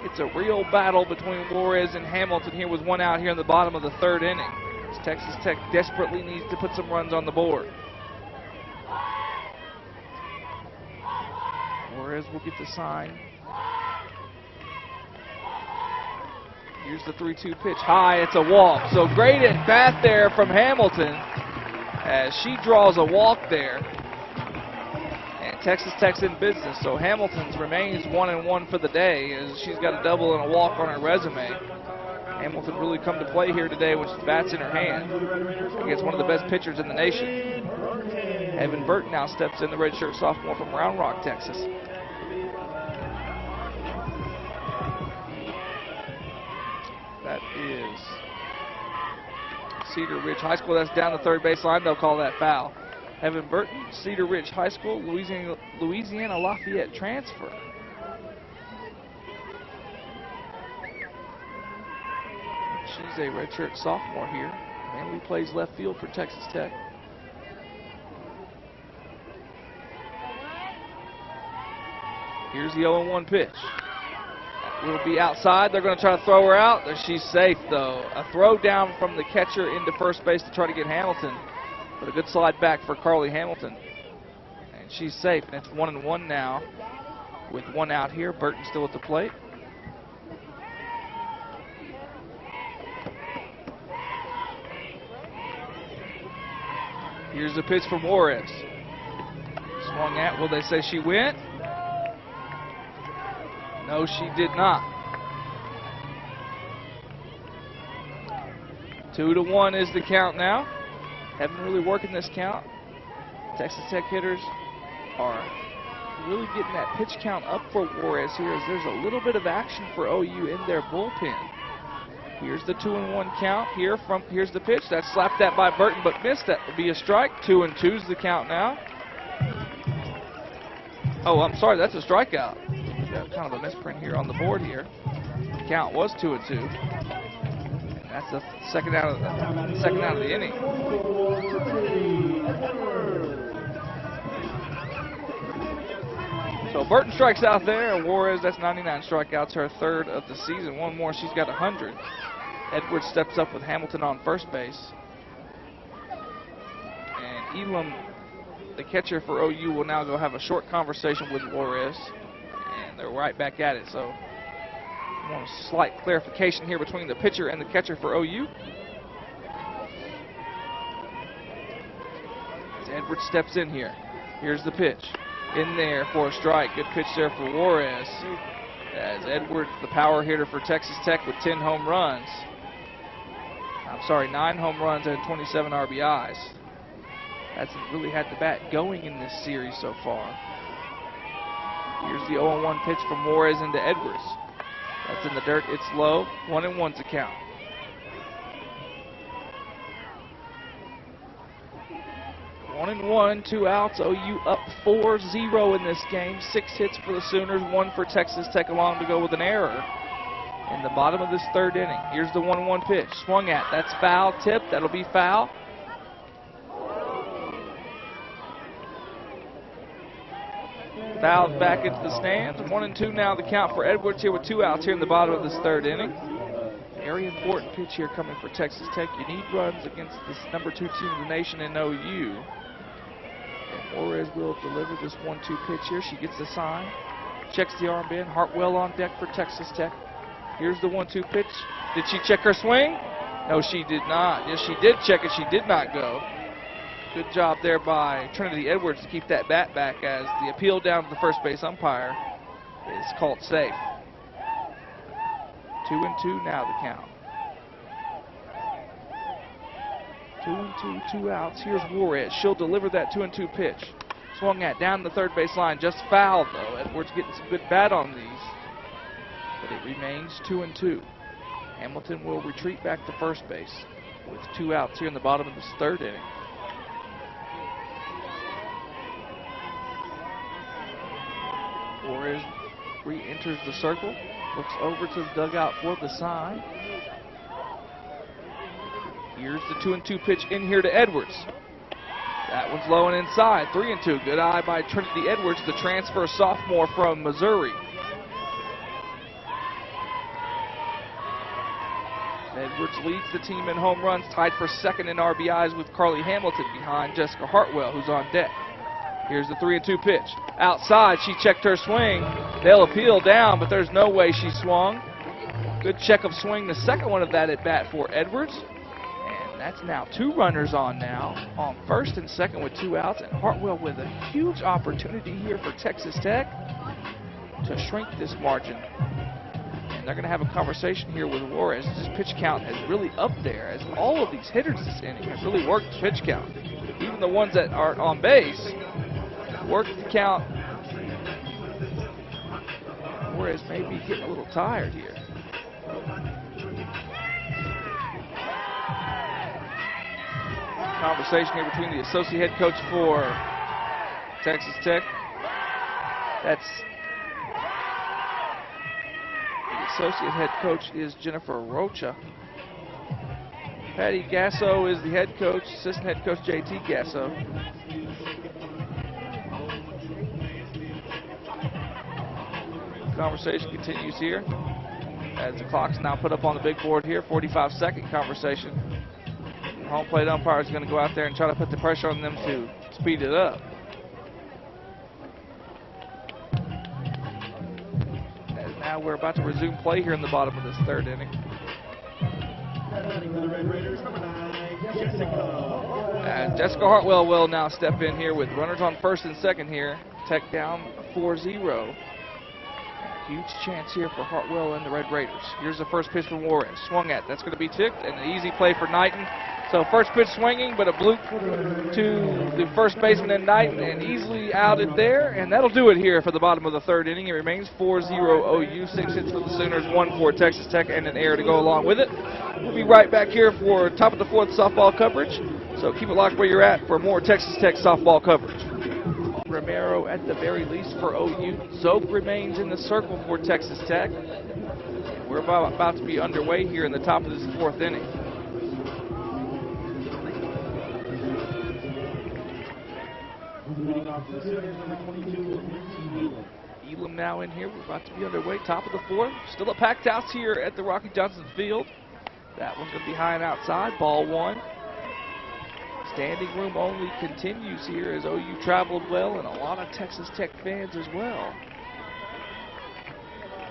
It's a real battle between Juarez and Hamilton here with 1 out here in the bottom of the 3rd inning. Texas Tech desperately needs to put some runs on the board. Juarez will get the sign. Here's the 3-2 pitch. High, it's a walk. So great at bat there from Hamilton as she draws a walk there. And Texas Tech's in business. So Hamilton's remains 1-1 for the day as she's got a double and a walk on her resume. Hamilton really come to play here today with bats in her hand against one of the best pitchers in the nation. Evan Burton now steps in, the redshirt sophomore from Round Rock, Texas. That is Cedar Ridge High School. That's down the 3rd base line. They'll call that foul. Evan Burton, Cedar Ridge High School, Louisiana Lafayette transfer. She's a redshirt sophomore here. Mainly plays left field for Texas Tech. Here's the 0-1 pitch. That will be outside. They're going to try to throw her out. She's safe, though. A throw down from the catcher into first base to try to get Hamilton. But a good slide back for Carly Hamilton. And she's safe. And it's 1-1 now with 1 out here. Burton still at the plate. Here's the pitch from Juarez. Swung at. Will they say she went? No, she did not. 2-1 is the count now. Haven't really working this count. Texas Tech hitters are really getting that pitch count up for Juarez here as there's a little bit of action for OU in their bullpen. Here's the 2-1 count. Here's the pitch. That's slapped at by Burton but missed. That will be a strike. 2-2's the count now. Oh, I'm sorry. That's a strikeout. Got kind of a misprint here on the board here. The count was 2-2. And that's the second out of the inning. So Burton strikes out there, and Juarez, that's 99 strikeouts, her 3rd of the season. 1 more, she's got 100. Edwards steps up with Hamilton on first base. And Elam, the catcher for OU, will now go have a short conversation with Juarez. And they're right back at it. So I want a slight clarification here between the pitcher and the catcher for OU. As Edwards steps in here. Here's the pitch. In there for a strike. Good pitch there for Juarez. As Edwards, the power hitter for Texas Tech with 10 home runs. I'm sorry, 9 home runs and 27 RBIs. Hasn't really had the bat going in this series so far. Here's the 0-1 pitch from Juarez into Edwards. That's in the dirt. It's low. 1-1's the count. 1-1, 2 outs. OU up 4-0 in this game. 6 hits for the Sooners, 1 for Texas Tech along to go with an error in the bottom of this third inning. Here's the 1-1 pitch. Swung at. That's foul tip. That'll be foul. Fouled back into the stands. 1-2 now the count for Edwards here with 2 outs here in the bottom of this third inning. Very important pitch here coming for Texas Tech. You need runs against this number 2 team in the nation in OU. And Juarez will deliver this 1-2 pitch here. She gets the sign. Checks the arm in. Hartwell on deck for Texas Tech. Here's the 1-2 pitch. Did she check her swing? No, she did not. Yes, she did check it. She did not go. Good job there by Trinity Edwards to keep that bat back as the appeal down to the first base umpire is called safe. 2-2 now the count. 2-2, 2 outs. Here's Juarez. She'll deliver that 2-2 pitch. Swung at down the third base line. Just fouled though. Edwards getting some good bat on these. But it remains 2-2. Hamilton will retreat back to first base with 2 outs here in the bottom of this third inning. Juarez re-enters the circle. Looks over to the dugout for the sign. Here's the 2-2 pitch in here to Edwards. That one's low and inside. 3-2. Good eye by Trinity Edwards, the transfer sophomore from Missouri. Edwards leads the team in home runs, tied for second in RBIs with Carly Hamilton behind Jessica Hartwell, who's on deck. Here's the 3-2 pitch. Outside, she checked her swing. They'll appeal down, but there's no way she swung. Good check of swing, the second one of that at bat for Edwards. And that's now 2 runners on now, on first and second with 2 outs. And Hartwell with a huge opportunity here for Texas Tech to shrink this margin. And they're going to have a conversation here with Juarez. This pitch count is really up there as all of these hitters this inning have really worked the pitch count. Even the ones that aren't on base work the count. Juarez may be getting a little tired here. Conversation here between the associate head coach for Texas Tech. That's the associate head coach is Jennifer Rocha. Patty Gasso is the head coach, assistant head coach JT Gasso. Conversation continues here as the clock's now put up on the big board here. 45-second conversation. Home plate umpire is going to go out there and try to put the pressure on them to speed it up. As now we're about to resume play here in the bottom of this third inning. And Jessica Hartwell will now step in here with runners on first and second here. Tech down 4-0. Huge chance here for Hartwell and the Red Raiders. Here's the first pitch from Juarez. Swung at. That's going to be tipped, and an easy play for Knighton. So first pitch swinging, but a bloop to the first baseman and Knighton, and easily outed there. And that'll do it here for the bottom of the third inning. It remains 4-0 OU. 6 hits for the Sooners, 1 for Texas Tech, and an error to go along with it. We'll be right back here for top of the 4th softball coverage. So keep it locked where you're at for more Texas Tech softball coverage. Romero at the very least for OU. Zope remains in the circle for Texas Tech. We're about to be underway here in the top of this 4th inning. Elam now in here. We're about to be underway. Top of the 4th. Still a packed house here at the Rocky Johnson Field. That one's going to be high and outside. Ball 1. Standing room only continues here as OU traveled well, and a lot of Texas Tech fans as well.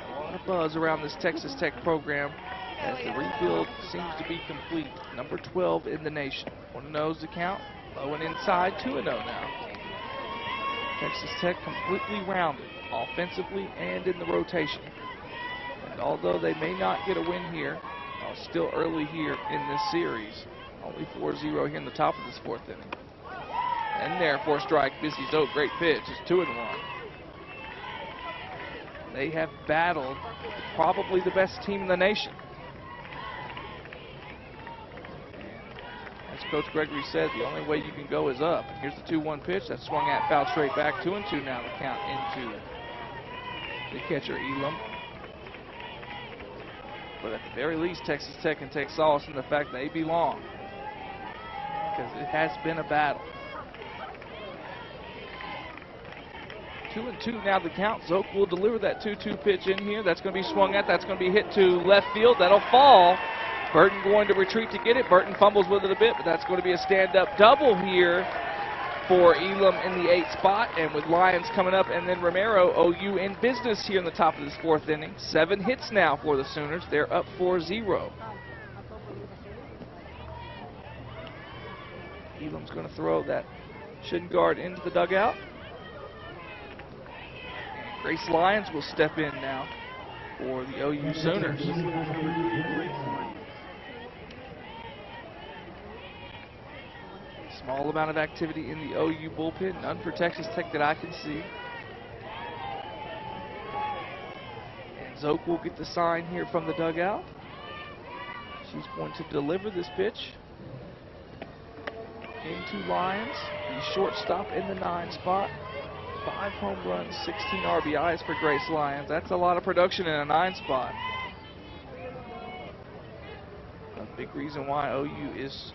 A lot of buzz around this Texas Tech program as the rebuild seems to be complete. Number 12 in the nation. 1-0's the count. Low and inside, 2-0 now. Texas Tech completely rounded, offensively and in the rotation. And although they may not get a win here, still early here in this series. Only 4-0 here in the top of this 4th inning. And there for a strike, Missy Zope, great pitch. It's 2-1. They have battled probably the best team in the nation. And as Coach Gregory said, the only way you can go is up. Here's the 2-1 pitch. That's swung at, foul straight back. 2-2 now the count into the catcher, Elam. But at the very least, Texas Tech can take solace in the fact they belong, because it has been a battle. 2-2 now the count. Zoke will deliver that 2-2 pitch in here. That's going to be swung at. That's going to be hit to left field. That'll fall. Burton going to retreat to get it. Burton fumbles with it a bit, but that's going to be a stand-up double here for Elam in the 8th spot. And with Lions coming up, and then Romero, OU in business here in the top of this 4th inning. 7 hits now for the Sooners. They're up 4-0. Elam's going to throw that shin guard into the dugout. And Grace Lyons will step in now for the OU Sooners. Small amount of activity in the OU bullpen, none for Texas Tech that I can see. And Zoke will get the sign here from the dugout. She's going to deliver this pitch into Lyons, the shortstop in the 9 spot. 5 home runs, 16 RBIs for Grace Lyons. That's a lot of production in a 9 spot. A big reason why OU is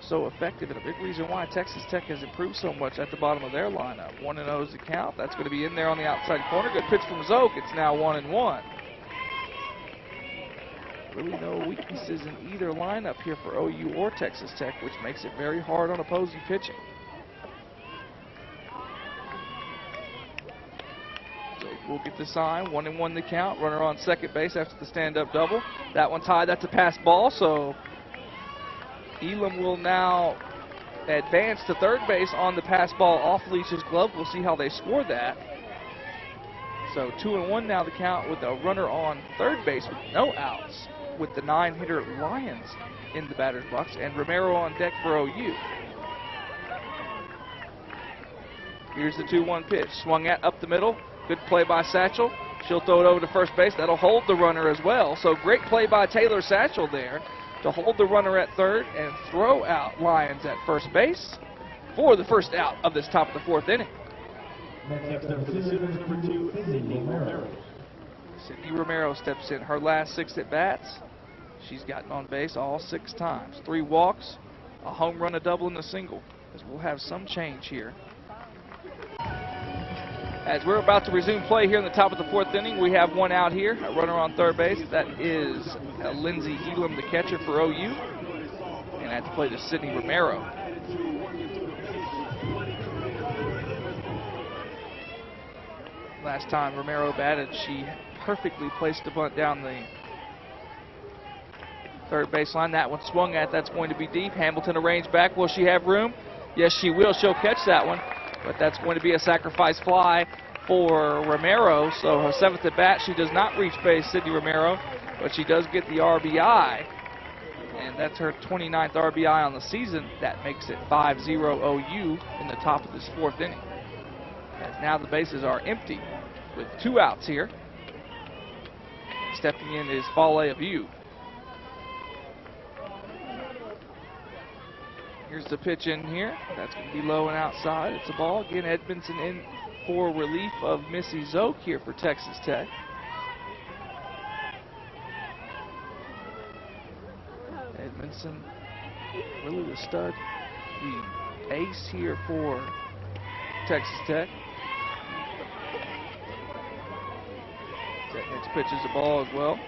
so effective, and a big reason why Texas Tech has improved so much at the bottom of their lineup. 1-0 is the count. That's going to be in there on the outside corner. Good pitch from Zoke. It's now 1-1. Really no weaknesses in either lineup here for OU or Texas Tech, which makes it very hard on opposing pitching. Zoke will get the sign. 1-1 the count. Runner on second base after the stand-up double. That one's high. That's a pass ball, so Elam will now advance to third base on the pass ball off Leach's glove. We'll see how they score that. So 2-1 now the count with a runner on third base with no outs, with the 9-hitter Lyons in the batter's box and Romero on deck for OU. Here's the 2-1 pitch. Swung at up the middle. Good play by Satchel. She'll throw it over to first base. That'll hold the runner as well. So great play by Taylor Satchel there to hold the runner at third and throw out Lyons at first base for the first out of this top of the 4th inning. Next up for the Sooners, number 2, Sydney Romero. Sydney Romero steps in. Her last 6 at-bats, she's gotten on base all 6 times. 3 walks, a home run, a double, and a single, as we'll have some change here. As we're about to resume play here in the top of the 4th inning, we have 1 out here, a runner on third base. That is Lindsey Elam, the catcher for OU. And at the plate is Sydney Romero. Last time Romero batted, she perfectly placed the bunt down the third baseline. That one swung at. That's going to be deep. Hamilton arranged back. Will she have room? Yes, she will. She'll catch that one. But that's going to be a sacrifice fly for Romero. So her 7th at bat, she does not reach base, Sydney Romero, but she does get the RBI. And that's her 29th RBI on the season. That makes it 5-0 OU in the top of this 4th inning. As now the bases are empty with 2 outs here. Stepping in is Fale Aviu. Here's the pitch in here. That's going to be low and outside. It's a ball. Again, Edmondson in for relief of Missy Zoke here for Texas Tech. Edmondson, really the stud, the ace here for Texas Tech. That next pitch is a ball as well.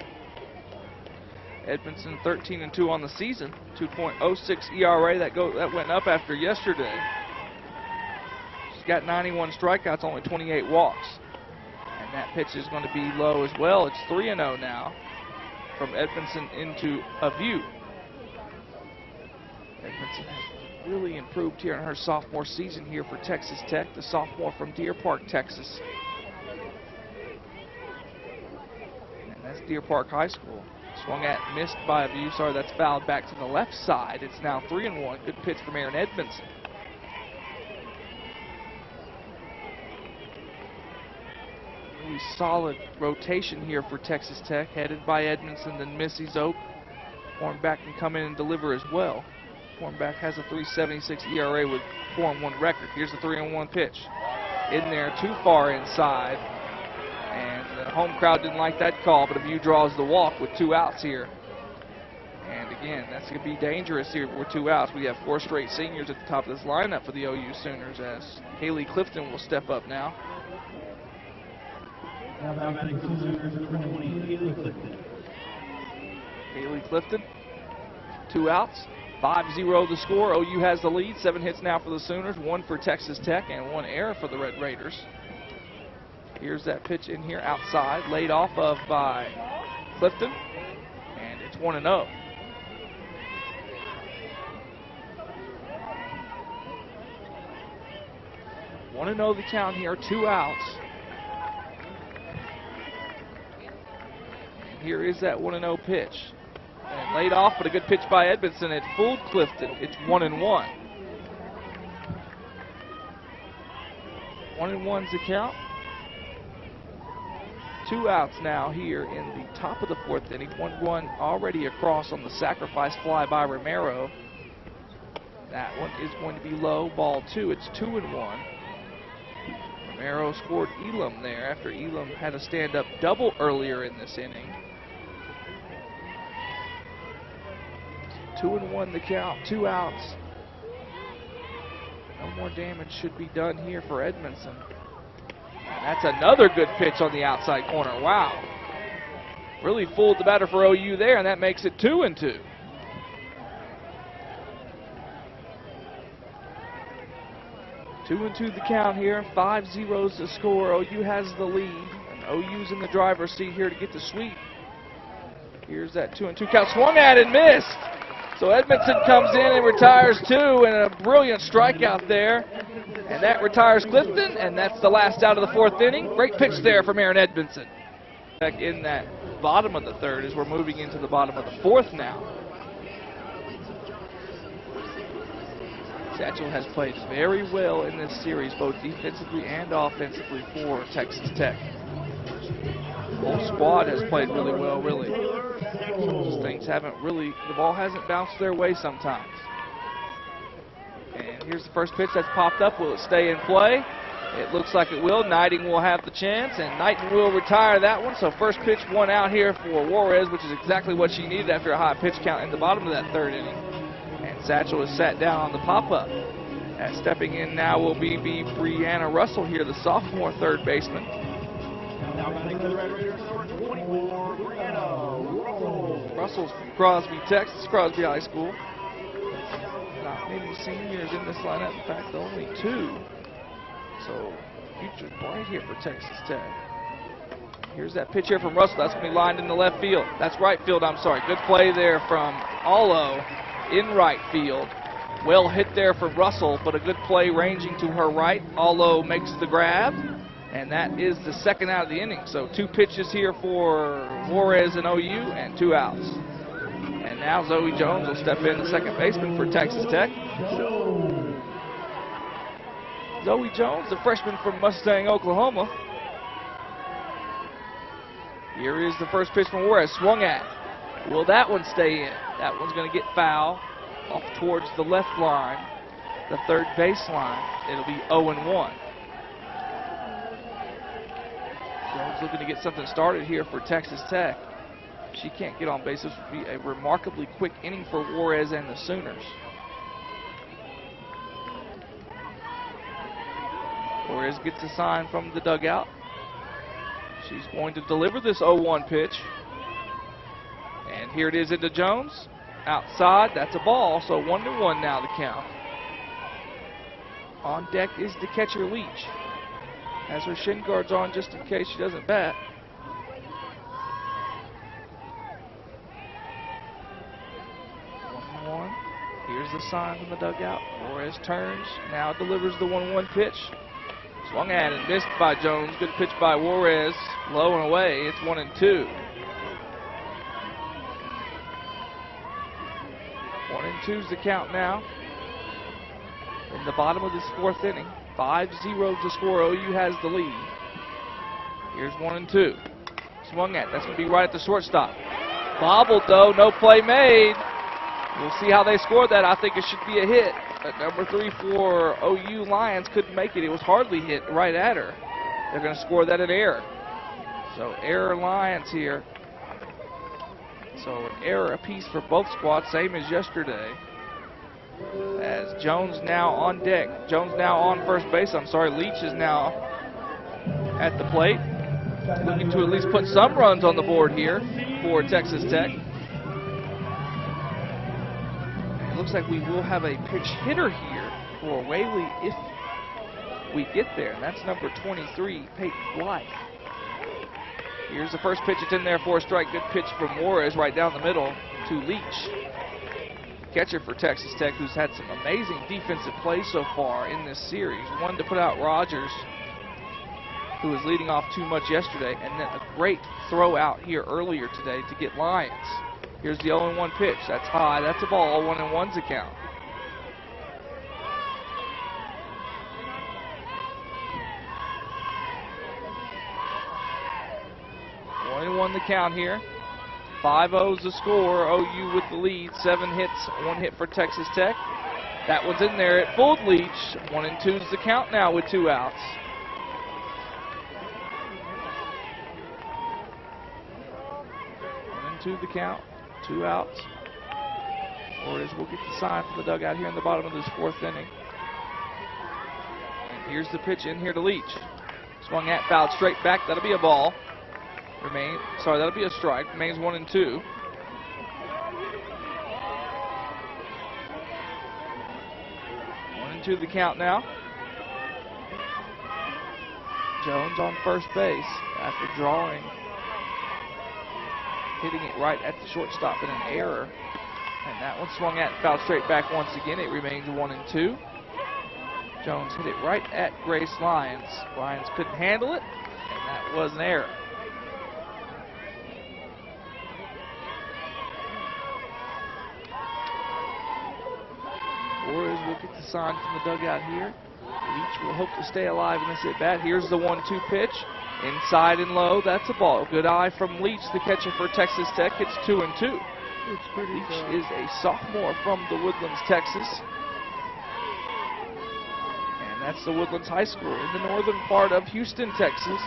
Edmondson 13-2 on the season, 2.06 ERA. That went up after yesterday. She's got 91 strikeouts, only 28 walks. And that pitch is going to be low as well. It's 3-0 now from Edmondson into Aviu. Edmondson has really improved here in her sophomore season here for Texas Tech, the sophomore from Deer Park, Texas. And that's Deer Park High School. Swung at, missed by Aviu. Sorry, that's fouled back to the left side. It's now 3-1. Good pitch from Aaron Edmondson. Really solid rotation here for Texas Tech, headed by Edmondson, then Missy Zoke. Hornback can come in and deliver as well. Cornback has a 3.76 ERA with 4-1 record. Here's the 3-1 pitch. In there, too far inside. And the home crowd didn't like that call, but a view draws the walk with 2 outs here. And again, that's going to be dangerous here with 2 outs. We have 4 straight seniors at the top of this lineup for the OU Sooners, as Haley Clifton will step up now. Now batting for the Sooners, number 20, Haley Clifton. Haley Clifton, 2 outs, 5-0 the score. OU has the lead. 7 hits now for the Sooners, 1 for Texas Tech, and 1 error for the Red Raiders. Here's that pitch in here outside, laid off of by Clifton, and it's 1-0. The count here, 2 outs. And here is that 1-0 pitch. And laid off, but a good pitch by Edmondson. It fooled Clifton. It's 1-1. 1-1's the count. 2 outs now here in the top of the 4th inning. 1-1 already across on the sacrifice fly by Romero. That one is going to be low, ball 2. It's 2-1. Romero scored Elam there after Elam had a stand-up double earlier in this inning. 2-1 the count, 2 outs. No more damage should be done here for Edmondson. And that's another good pitch on the outside corner. Wow. Really fooled the batter for OU there, and that makes it 2-2. Two and 2 the count here, 5-0's the score. OU has the lead, and OU's in the driver's seat here to get the sweep. Here's that 2-2 count, swung at and missed. So Edmondson comes in and retires 2, and a brilliant strikeout there. And that retires Clifton, and that's the last out of the 4th inning. Great pitch there from Aaron Edmondson. Back in that bottom of the 3rd as we're moving into the bottom of the 4th now. Satchel has played very well in this series, both defensively and offensively for Texas Tech. The whole squad has played really well, really. Just things haven't really, the ball hasn't bounced their way sometimes. And here's the first pitch that's popped up. Will it stay in play? It looks like it will. Knighting will have the chance, and Knighton will retire that one. So first pitch, 1 out here for Juarez, which is exactly what she needed after a high pitch count in the bottom of that 3rd inning. Satchel is sat down on the pop-up. And stepping in now will be Brianna Russell here, the sophomore 3rd baseman. Now batting for the Red Raiders, number 24, Brianna Russell. Russell's from Crosby, Texas, Crosby High School. Not many seniors in this lineup. In fact, only 2. So, future's bright here for Texas Tech. Here's that pitch here from Russell. That's going to be lined in the left field. That's right field, I'm sorry. Good play there from Allo in right field. Well hit there for Russell, but a good play ranging to her right. Allo makes the grab, and that is the 2nd out of the inning. So 2 pitches here for Juarez and OU, and 2 outs. And now Zoe Jones will step in, the 2nd baseman for Texas Tech. Zoe Jones, the freshman from Mustang, Oklahoma. Here is the first pitch from Juarez, swung at. Will that one stay in? That one's going to get foul off towards the left line, the 3rd baseline. It'll be 0-1. Jones looking to get something started here for Texas Tech. She can't get on base. This would be a remarkably quick inning for Juarez and the Sooners. Juarez gets a sign from the dugout. She's going to deliver this 0-1 pitch. And here it is into Jones. Outside, that's a ball, so 1-1 now the count. On deck is the catcher Leach. Has her shin guards on just in case she doesn't bat. Here's the sign from the dugout. Juarez turns, now delivers the 1-1 pitch. Swung at and missed by Jones. Good pitch by Juarez. Low and away. It's 1-2. 1-2's the count now. In the bottom of this 4th inning. 5-0 to score. OU has the lead. Here's 1-2. Swung at. That's going to be right at the shortstop. Bobbled though. No play made. We'll see how they score that. I think it should be a hit. But number 3 for OU Lions couldn't make it. It was hardly hit right at her. They're going to score that an error. So error Lions here. So an error apiece for both squads, same as yesterday. As Jones now on deck. Jones now on first base. I'm sorry, Leach is now at the plate. Looking to at least put some runs on the board here for Texas Tech. It looks like we will have a pinch hitter here for Whaley if we get there, and that's number 23, Peyton Blythe. Here's the first pitch. It's in there for a strike. Good pitch from Juarez right down the middle to Leach. Catcher for Texas Tech, who's had some amazing defensive plays so far in this series. One to put out Rogers, who was leading off too much yesterday, and then a great throw out here earlier today to get Lions. Here's the 0-1 pitch. That's high. That's a ball. 1-1's a count. One the count here. 5-0's the score. OU with the lead. 7 hits, 1 hit for Texas Tech. That one's in there. It fooled Leach. 1-2's the count now with 2 outs. 1-2 the count. 2 outs. Flores will get the sign from the dugout here in the bottom of this 4th inning. And here's the pitch in here to Leach. Swung at, fouled straight back. That'll be a ball. That'll be a strike. Remains 1-2. To the count now. Jones on first base after drawing, hitting it right at the shortstop in an error. And that one swung at and fouled straight back once again. It remains 1-2. Jones hit it right at Grace Lyons. Lyons couldn't handle it, and that was an error. Flores will get the sign from the dugout here. Leach will hope to stay alive in this at-bat. Here's the 1-2 pitch. Inside and low, that's a ball. Good eye from Leach, the catcher for Texas Tech. It's 2-2. Leach is a sophomore from the Woodlands, Texas. And that's the Woodlands High School in the northern part of Houston, Texas,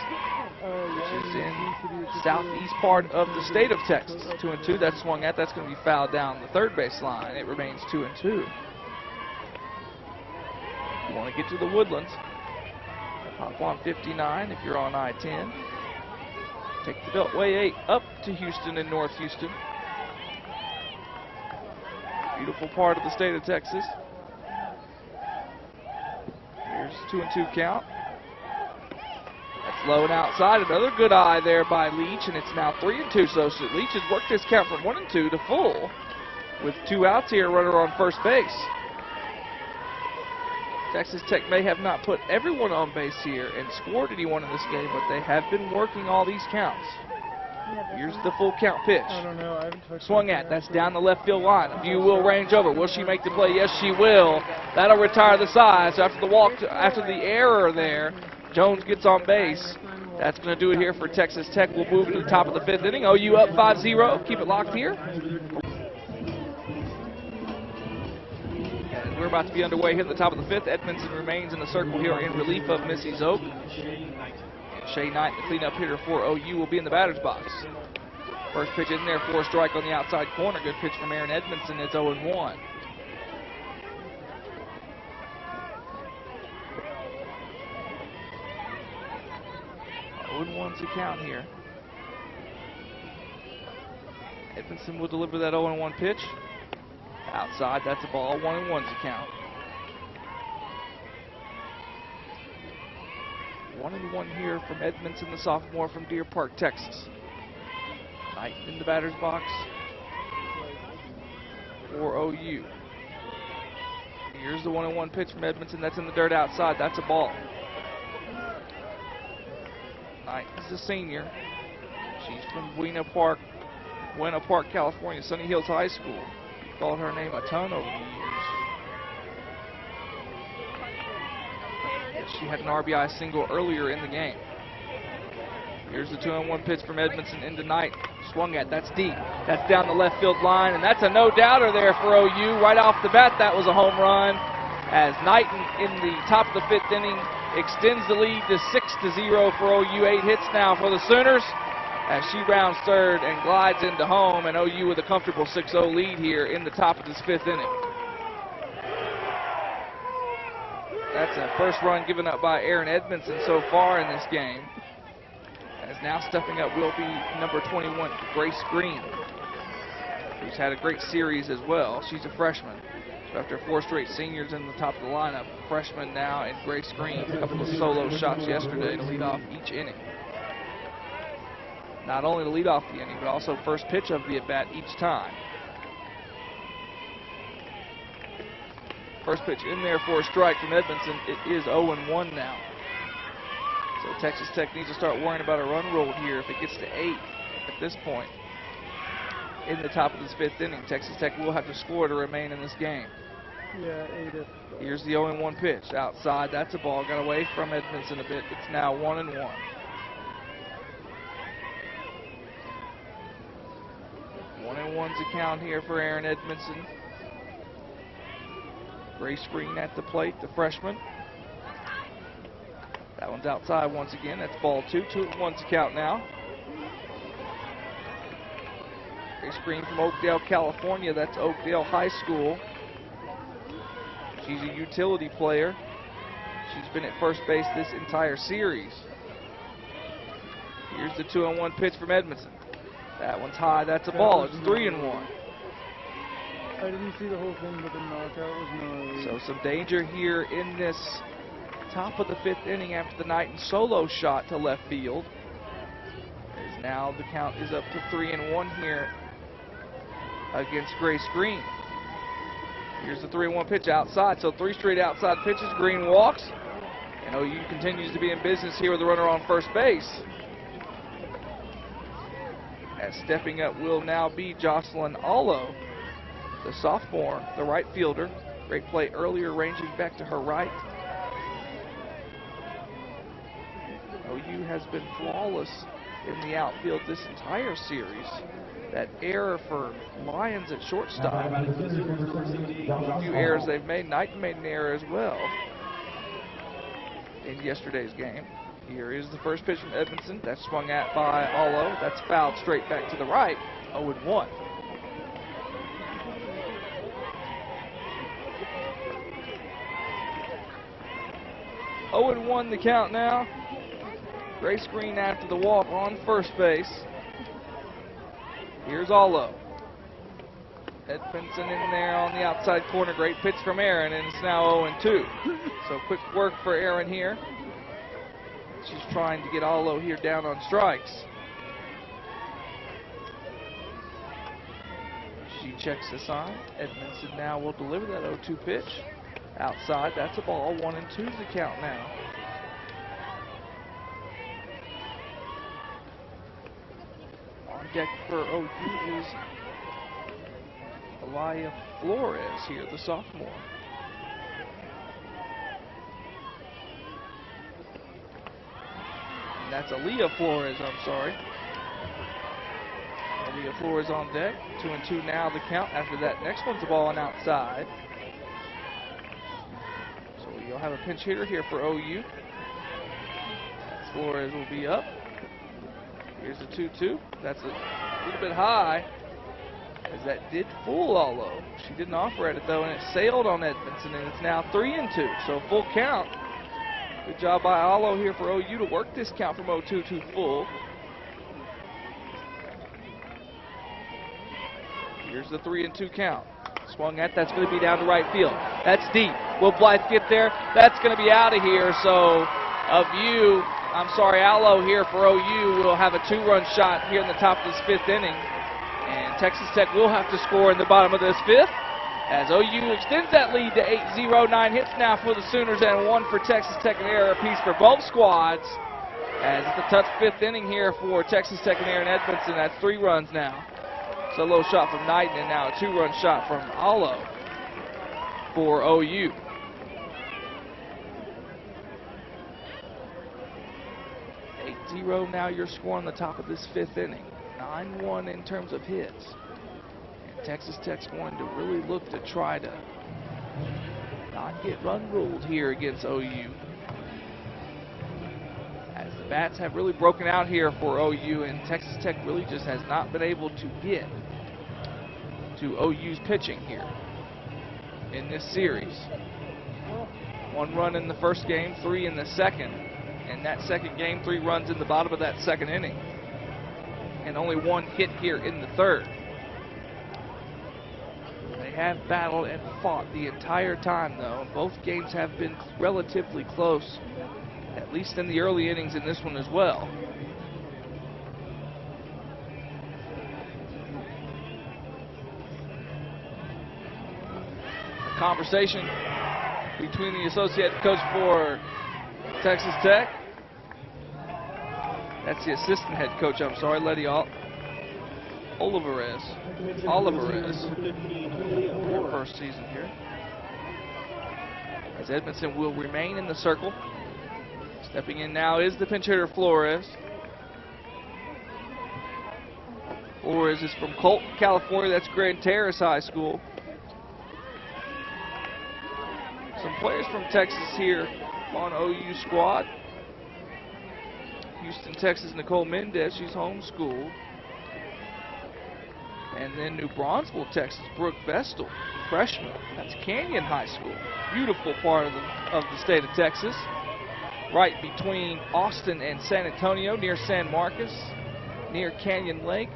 which is in the southeast part of the state of Texas. 2-2, that's swung at. That's going to be fouled down the third base line. It remains 2-2. You want to get to the Woodlands, hop on 59 if you're on I-10. Take the Beltway 8 up to Houston and North Houston. Beautiful part of the state of Texas. Here's 2-2 count. That's low and outside. Another good eye there by Leach, and it's now 3-2. So Leach has worked this count from 1-2 to full with 2 outs here, runner on first base. Texas Tech may have not put everyone on base here and scored anyone in this game, but they have been working all these counts. Here's the full count pitch. I don't know. I haven't touched Swung at. That's down the left field line. A view will range over. Will she make the play? Yes, she will. That'll retire the side. So after the after the error there, Jones gets on base. That's going to do it here for Texas Tech. We'll move to the top of the 5th inning. OU up 5-0. Keep it locked here. We're about to be underway here at the top of the 5th. Edmondson remains in the circle here in relief of Missy Zoke. And Shay Knight, the cleanup hitter for OU, will be in the batter's box. First pitch in there for a strike on the outside corner. Good pitch from Aaron Edmondson. It's 0-1. One's the count here. Edmondson will deliver that 0-1 pitch. Outside, that's a ball. 1-1's the count. 1-1 here from Edmondson, the sophomore from Deer Park, Texas. Knight in the batter's box for OU. Here's the 1-1 pitch from Edmondson. That's in the dirt outside. That's a ball. Knight is a senior. She's from Buena Park, California, Sunny Hills High School. Called her name a ton over the years. She had an RBI single earlier in the game. Here's the 2-1 pitch from Edmondson into Knight. Swung at, that's deep. That's down the left field line, and that's a no-doubter there for OU. Right off the bat, that was a home run. As Knight in the top of the 5th inning extends the lead to 6-0 for OU. 8 hits now for the Sooners as she rounds third and glides into home, and OU with a comfortable 6-0 lead here in the top of this 5th inning. That's a first run given up by Erin Edmondson so far in this game. As now stepping up will be number 21, Grace Green, who's had a great series as well. She's a freshman. So after 4 straight seniors in the top of the lineup, freshman now and Grace Green, a couple of solo shots yesterday to lead off each inning. Not only to lead off the inning, but also first pitch of the at-bat each time. First pitch in there for a strike from Edmondson. It is 0-1 now. So Texas Tech needs to start worrying about a run rule here. If it gets to 8 at this point in the top of this 5th inning, Texas Tech will have to score to remain in this game. Yeah, 8. Here's the 0-1 pitch. Outside, that's a ball. Got away from Edmondson a bit. It's now 1-1. 1-1's the count here for Erin Edmondson. Grace Green at the plate, the freshman. That one's outside once again. That's ball 2. 2-1's the count now. Grace Green from Oakdale, California. That's Oakdale High School. She's a utility player. She's been at first base this entire series. Here's the 2-1 pitch from Edmondson. That one's high. That's a ball. It's 3-1. I didn't see the whole thing, but the knockout was nice. So some danger here in this top of the 5th inning after the Knighton solo shot to left field. As now the count is up to 3-1 here against Grace Green. Here's the 3-1 pitch outside. So 3 straight outside pitches. Green walks. And OU continues to be in business here with the runner on first base. As stepping up will now be Jocelyn Allo, the sophomore, the right fielder. Great play earlier, ranging back to her right. OU has been flawless in the outfield this entire series. That error for Lyons at shortstop. A few errors they've made. Knight made an error as well in yesterday's game. Here is the first pitch from Edmondson. That's swung at by Allo. That's fouled straight back to the right. 0-1. Oh and 1 the count now. Grace Green after the walk on first base. Here's Allo. Edmondson in there on the outside corner. Great pitch from Erin, and it's now 0-2. So quick work for Erin here. She's trying to get Allo here down on strikes. She checks the sign. Edmondson now will deliver that 0-2 pitch. Outside, that's a ball. 1-2's the count now. On deck for OU is Elia Flores here, the sophomore. And that's Aaliyah Flores, I'm sorry. Aaliyah Flores on deck. 2-2 now the count. After that, next one's a ball on outside. So you'll have a pinch hitter here for OU. As Flores will be up. Here's the 2-2. That's a little bit high, as that did fool Allo. She didn't offer at it though, and it sailed on Edmondson, and it's now 3-2. So full count. Good job by Allo here for OU to work this count from 0-2 to full. Here's the 3-2 count. Swung at, that's going to be down to right field. That's deep. Will Blythe get there? That's going to be out of here. So Allo here for OU will have a 2-run shot here in the top of this 5th inning. And Texas Tech will have to score in the bottom of this 5th. As OU extends that lead to 8-0. 9 hits now for the Sooners and 1 for Texas Tech, an error apiece for both squads. As it's a tough 5th inning here for Texas Tech and Erin Edmondson. That's 3 runs now. Solo shot from Knighton, and now a 2-run shot from Allo for OU. 8-0 now your score on the top of this 5th inning. 9-1 in terms of hits. And Texas Tech's going to really look to try to not get run ruled here against OU. As the bats have really broken out here for OU, and Texas Tech really just has not been able to get to OU's pitching here in this series. 1 run in the first game, 3 in the second. And that second game, 3 runs in the bottom of that 2nd inning. And only 1 hit here in the 3rd. They have battled and fought the entire time, though. And both games have been relatively close, at least in the early innings in this one as well. A conversation between the associate coach for Texas Tech. That's the assistant head coach, I'm sorry, Letty Olivares. Her first season here. As Edmondson will remain in the circle. Stepping in now is the pinch hitter, Flores. Flores is from Colton, California. That's Grand Terrace High School. Some players from Texas here on OU squad. Houston, Texas, Nicole Mendez, she's homeschooled. And then New Braunfels, Texas, Brooke Vestal, freshman. That's Canyon High School. Beautiful part of the state of Texas. Right between Austin and San Antonio, near San Marcos, near Canyon Lake.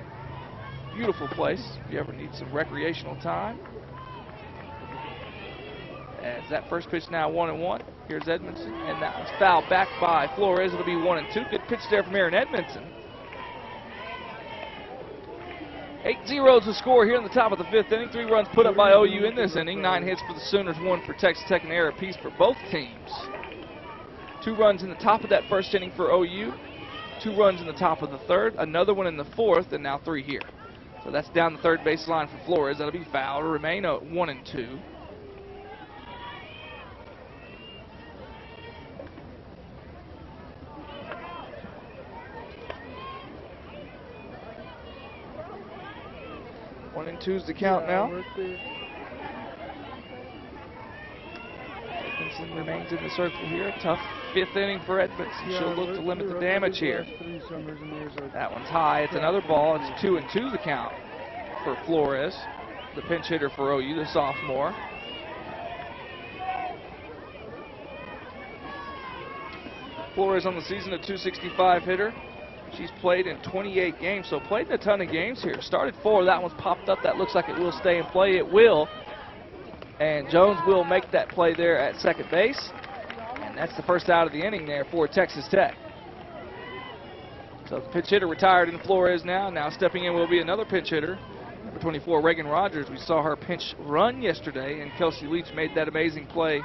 Beautiful place if you ever need some recreational time. As that first pitch now 1-1. Here's Edmondson, and that was fouled back by Flores. It'll be 1-2. Good pitch there from Aaron Edmondson. 8-0 is the score here in the top of the 5th inning. 3 runs put up by OU in this inning. 9 hits for the Sooners, 1 for Texas Tech, and an error apiece for both teams. 2 runs in the top of that 1st inning for OU. 2 runs in the top of the 3rd. Another one in the 4th, and now 3 here. So that's down the 3rd baseline for Flores. That'll be fouled. It'll remain a 1-2. One and two's the count now. Edmondson remains in the circle here. Tough 5th inning for Edmondson. She'll look to limit the damage here. That one's high. It's another ball. It's 2-2 the count for Flores, the pinch hitter for OU, the sophomore. Flores on the season, a .265 hitter. She's played in 28 games, so played in a ton of games here. Started 4, that one's popped up. That looks like it will stay in play. It will. And Jones will make that play there at second base. And that's the first out of the inning there for Texas Tech. So the pinch hitter retired in Flores now. Now stepping in will be another pinch hitter, number 24, Reagan Rogers. We saw her pinch run yesterday, and Kelsey Leach made that amazing play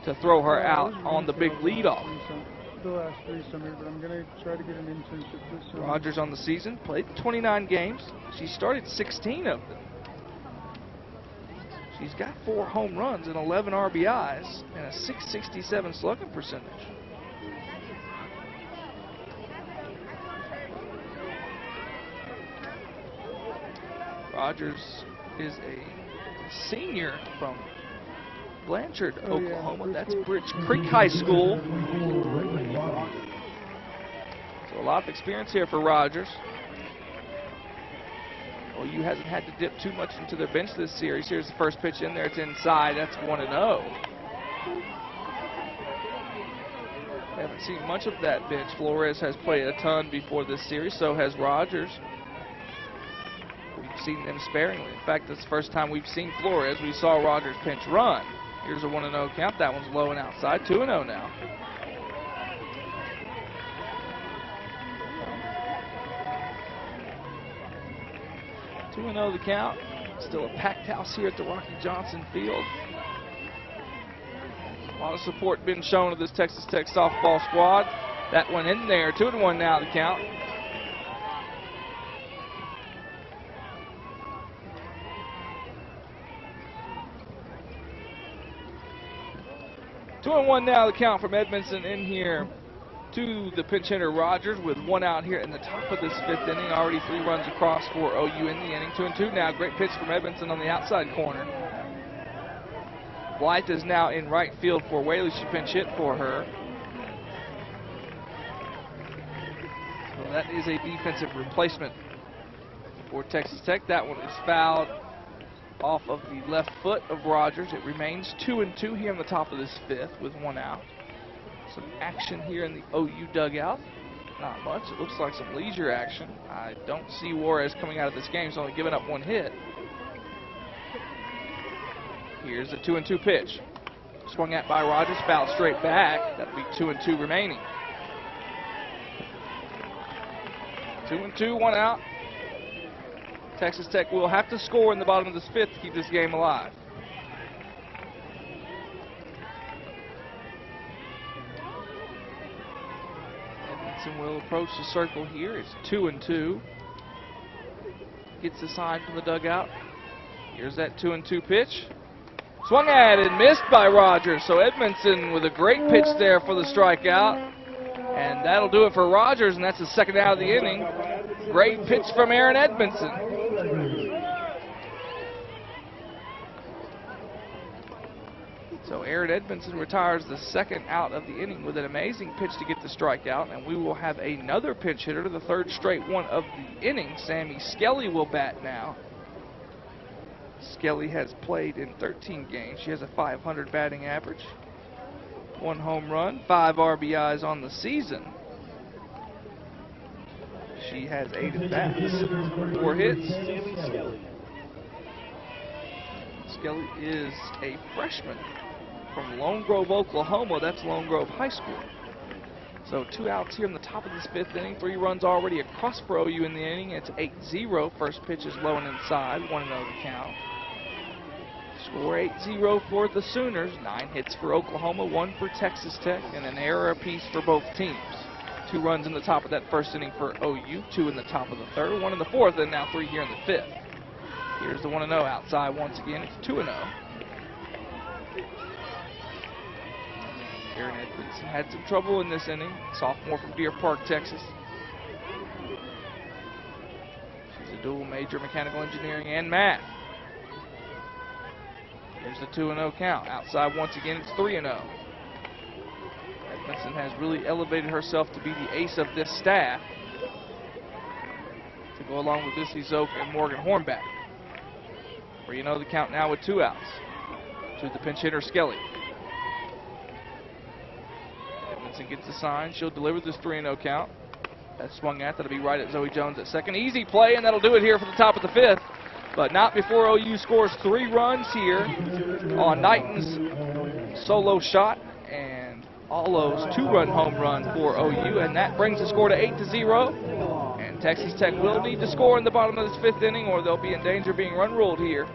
to throw her out on the big leadoff. The last 3 summers, but I'm going to try to get an internship this summer. Rogers on the season, played 29 games. She started 16 of them. She's got 4 home runs and 11 RBIs and a .667 slugging percentage. Rogers is a senior from Blanchard, Oklahoma. Yeah. That's Bridge Creek High School. So a lot of experience here for Rogers. OU hasn't had to dip too much into their bench this series. Here's the first pitch in there. It's inside. That's 1-0. Haven't seen much of that bench. Flores has played a ton before this series. So has Rogers. We've seen them sparingly. In fact, that's the first time we've seen Flores. We saw Rogers pinch run. Here's a 1-0 count. That one's low and outside. 2-0 now. The count. Still a packed house here at the Rocky Johnson Field. A lot of support been shown to this Texas Tech softball squad. That one in there. 2-1 now the count. Two and one now the count from Edmondson in here to the pinch hitter Rogers with one out here in the top of this 5th inning. Already 3 runs across for OU in the inning. 2-2 now. Great pitch from Edmondson on the outside corner. Blythe is now in right field for Whaley. She pinch hit for her. So that is a defensive replacement for Texas Tech. That one is fouled off of the left foot of Rogers. It remains 2-2 here in the top of this 5th with one out. Some action here in the OU dugout. Not much. It looks like some leisure action. I don't see Juarez coming out of this game. He's only given up 1 hit. Here's the 2-2 pitch. Swung at by Rogers, fouled straight back. That'll be 2-2 remaining. 2-2, one out. Texas Tech will have to score in the bottom of this 5th to keep this game alive. Edmondson will approach the circle here. It's 2-2. Gets the sign from the dugout. Here's that 2-2 pitch. Swung at and missed by Rogers. So Edmondson with a great pitch there for the strikeout. And that'll do it for Rogers, and that's the 2nd out of the inning. Great pitch from Aaron Edmondson. So Aaron Edmondson retires the 2nd out of the inning with an amazing pitch to get the strikeout, and we will have another pinch hitter, the 3rd straight one of the inning. Sammy Skelly will bat now. Skelly has played in 13 games. She has a .500 batting average, 1 home run, 5 RBIs on the season. She has 8 at-bats, 4 hits. Skelly is a freshman from Lone Grove, Oklahoma. That's Lone Grove High School. So 2 outs here in the top of this 5th inning. 3 runs already across for OU in the inning. It's 8-0. First pitch is low and inside. 1-0 the count. Score 8-0 for the Sooners. 9 hits for Oklahoma, 1 for Texas Tech, and an error apiece for both teams. 2 runs in the top of that 1st inning for OU, 2 in the top of the 3rd, 1 in the 4th, and now 3 here in the 5th. Here's the 1-0 outside once again. It's 2-0. Aaron Edmondson had some trouble in this inning. Sophomore from Deer Park, Texas. She's a dual major, mechanical engineering and math. Here's the 2-0 count. Outside once again, it's 3-0. Edmondson has really elevated herself to be the ace of this staff. To go along with Missy Zoke and Morgan Hornback. 3-0 the count now with 2 outs. To the pinch hitter, Skelly. Edmondson gets the sign. She'll deliver this 3-0 count. That's swung at. That'll be right at Zoe Jones at 2nd. Easy play, and that'll do it here for the top of the 5th. But not before OU scores 3 runs here on Knighton's solo shot and Allo's 2-run home run for OU, and that brings the score to 8-0. And Texas Tech will need to score in the bottom of this 5th inning, or they'll be in danger of being run ruled here.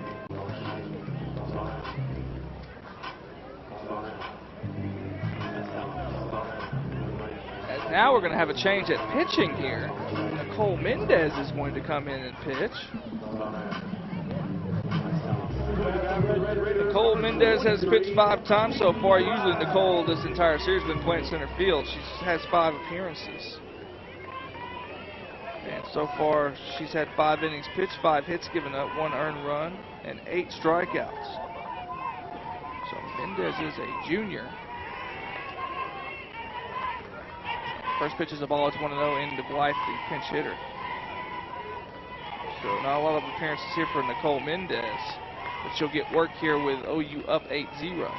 As now we're going to have a change at pitching here. Nicole Mendez is going to come in and pitch. Nicole Mendez has pitched 5 times so far. Usually Nicole this entire series has been playing center field. She has 5 appearances. And so far she's had 5 innings pitched, 5 hits given up, 1 earned run, and 8 strikeouts. So Mendez is a junior. First pitch is a ball. It's 1-0 into Blythe, the pinch hitter. So not a lot of appearances here for Nicole Mendez, but she'll get work here with OU up 8-0.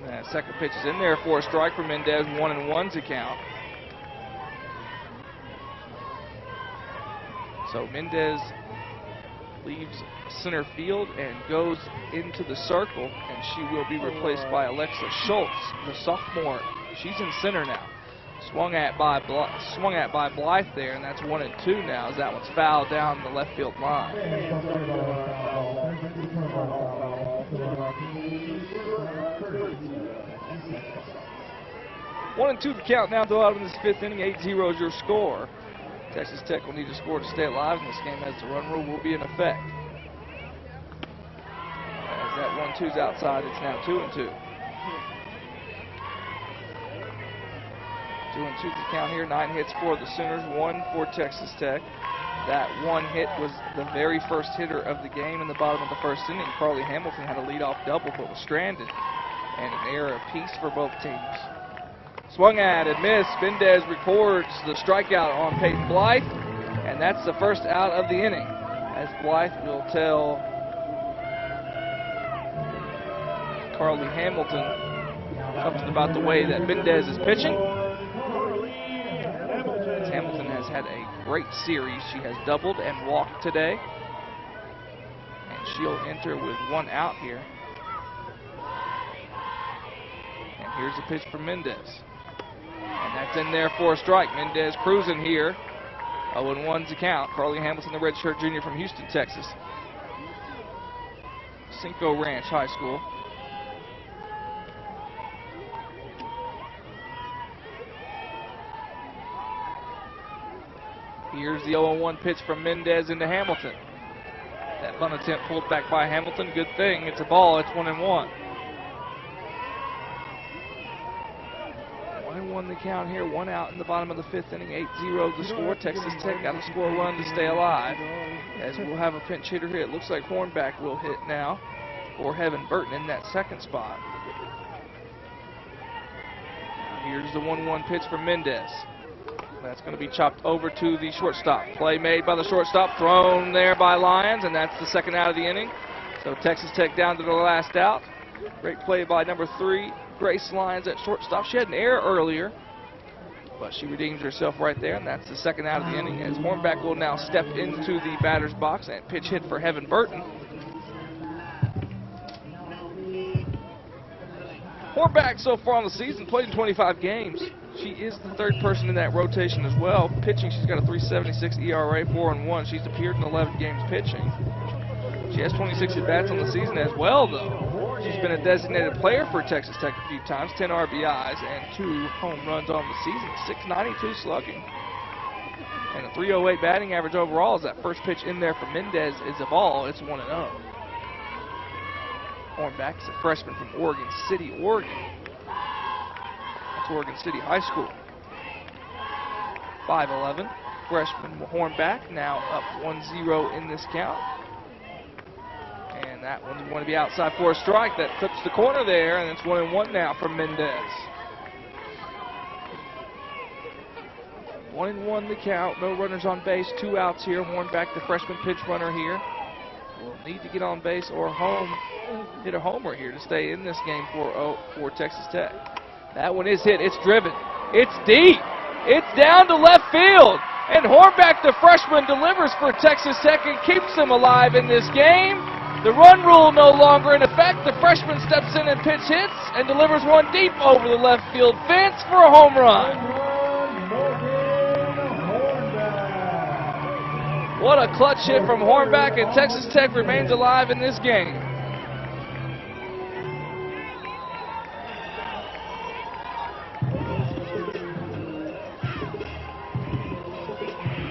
That 2nd pitch is in there for a strike for Mendez, 1-1's a count. So Mendez leaves center field and goes into the circle, and she will be replaced by Alexa Schultz, the sophomore. She's in center now. Swung at by Blythe there, and that's 1-2 now as that one's fouled down the left field line. 1-2 the count now though out in this 5th inning. 8-0 is your score. Texas Tech will need to score to stay alive in this game as the run rule will be in effect. As that 1-2's outside, it's now 2-2. 2-2 the count here. 9 hits for the Sooners, 1 for Texas Tech. That one hit was the very first hitter of the game in the bottom of the first inning. Carly Hamilton had a leadoff double but was stranded, and an error apiece for both teams. Swung at and missed. Mendez records the strikeout on Peyton Blythe, and that's the first out of the inning, as Blythe will tell Carly Hamilton something about the way that Mendez is pitching. As Hamilton has had a great series. She has doubled and walked today, and she'll enter with 1 out here. And here's a pitch from Mendez, and that's in there for a strike. Mendez cruising here. 0-1's the count. Carly Hamilton, the redshirt junior from Houston, Texas. Cinco Ranch High School. Here's the 0-1 pitch from Mendez into Hamilton. That bunt attempt pulled back by Hamilton. Good thing it's a ball. It's 1-1. 1-1 the count here. 1 out in the bottom of the 5th inning. 8-0 the score. Texas Tech got to score a run to stay alive, as we'll have a pinch hitter hit. Looks like Hornback will hit now for Heaven Burton in that second spot. Now here's the 1-1 pitch from Mendez. That's going to be chopped over to the shortstop. Play made by the shortstop, thrown there by Lyons, and that's the second out of the inning. So Texas Tech down to the last out. Great play by number 3, Grace Lyons at shortstop. She had an error earlier, but she redeems herself right there, and that's the second out of the inning, as Hornback will now step into the batter's box and pitch hit for Heaven Burton. Hornback so far on the season played in 25 games. She is the 3rd person in that rotation as well. Pitching, she's got a 3.76 ERA, 4-1. She's appeared in 11 games pitching. She has 26 at-bats on the season as well, though. She's been a designated player for Texas Tech a few times, 10 RBIs and 2 home runs on the season, 692 slugging. And a 308 batting average overall, as that first pitch in there for Mendez is a ball. It's 1-0. Hornback is a freshman from Oregon City, Oregon. That's Oregon City High School. 5'11", freshman Hornback, now up 1-0 in this count. And that one's going to be outside for a strike. That clips the corner there, and it's 1-1 now for Mendez. 1-1 the count. No runners on base. 2 outs here. Hornback, the freshman pitch runner here, will need to get on base or hit a homer here to stay in this game for Texas Tech. That one is hit. It's driven. It's deep. It's down to left field. And Hornback, the freshman, delivers for Texas Tech and keeps them alive in this game. The run rule no longer in effect. The freshman steps in and pitch hits and delivers one deep over the left field fence for a home run. What a clutch hit from Hornback, and Texas Tech remains alive in this game.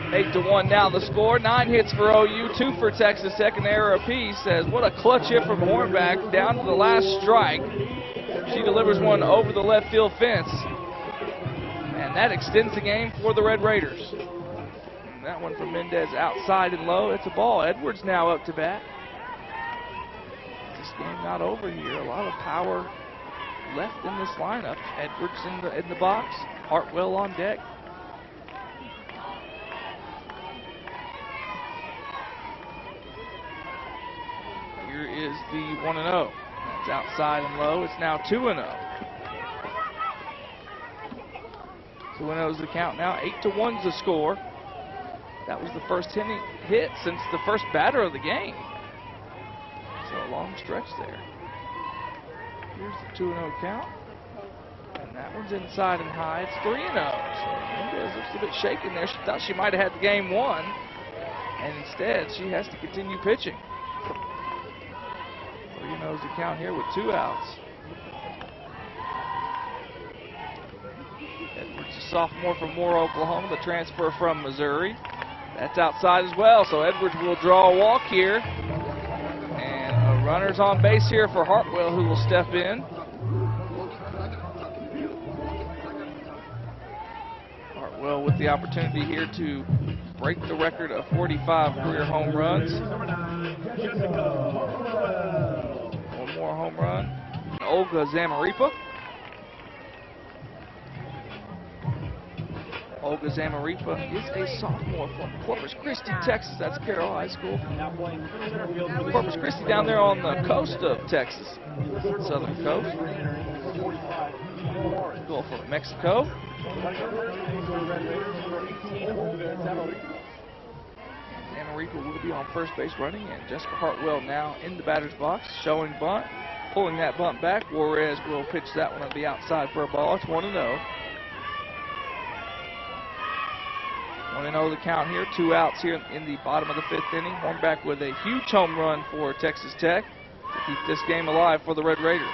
8-1 now the score. 9 hits for OU, 2 for Texas Tech, an error apiece. Says what a clutch hit from Hornback down to the last strike. She delivers one over the left field fence, and that extends the game for the Red Raiders. And that one from Mendez outside and low. It's a ball. Edwards now up to bat. This game not over here. A lot of power left in this lineup. Edwards in the box. Hartwell on deck. Here is the 1-0. That's outside and low. It's now 2-0. 2-0 is the count now. 8-1's the score. That was the first hit since the first batter of the game. So a long stretch there. Here's the 2-0 count. And that one's inside and high. It's 3-0. So Mendez looks a bit shaken there. She thought she might have had the game won. And instead, she has to continue pitching. 3-0's the count here with 2 outs. Edwards, a sophomore from Moore, Oklahoma, the transfer from Missouri. That's outside as well, so Edwards will draw a walk here. And runners on base here for Hartwell, who will step in. Hartwell with the opportunity here to break the record of 45 career home runs. One more home run. Olga Zamaripa. Olga Zamaripa is a sophomore from Corpus Christi, Texas. That's Carroll High School. Corpus Christi down there on the coast of Texas, southern coast. Gulf of Mexico. Zamaripa will be on first base running, and Jessica Hartwell now in the batter's box, showing bunt. Pulling that bunt back, Juarez will pitch that one on the outside for a ball. It's 1-0. 1-0 the count here. 2 outs here in the bottom of the 5th inning. Hornback with a huge home run for Texas Tech to keep this game alive for the Red Raiders.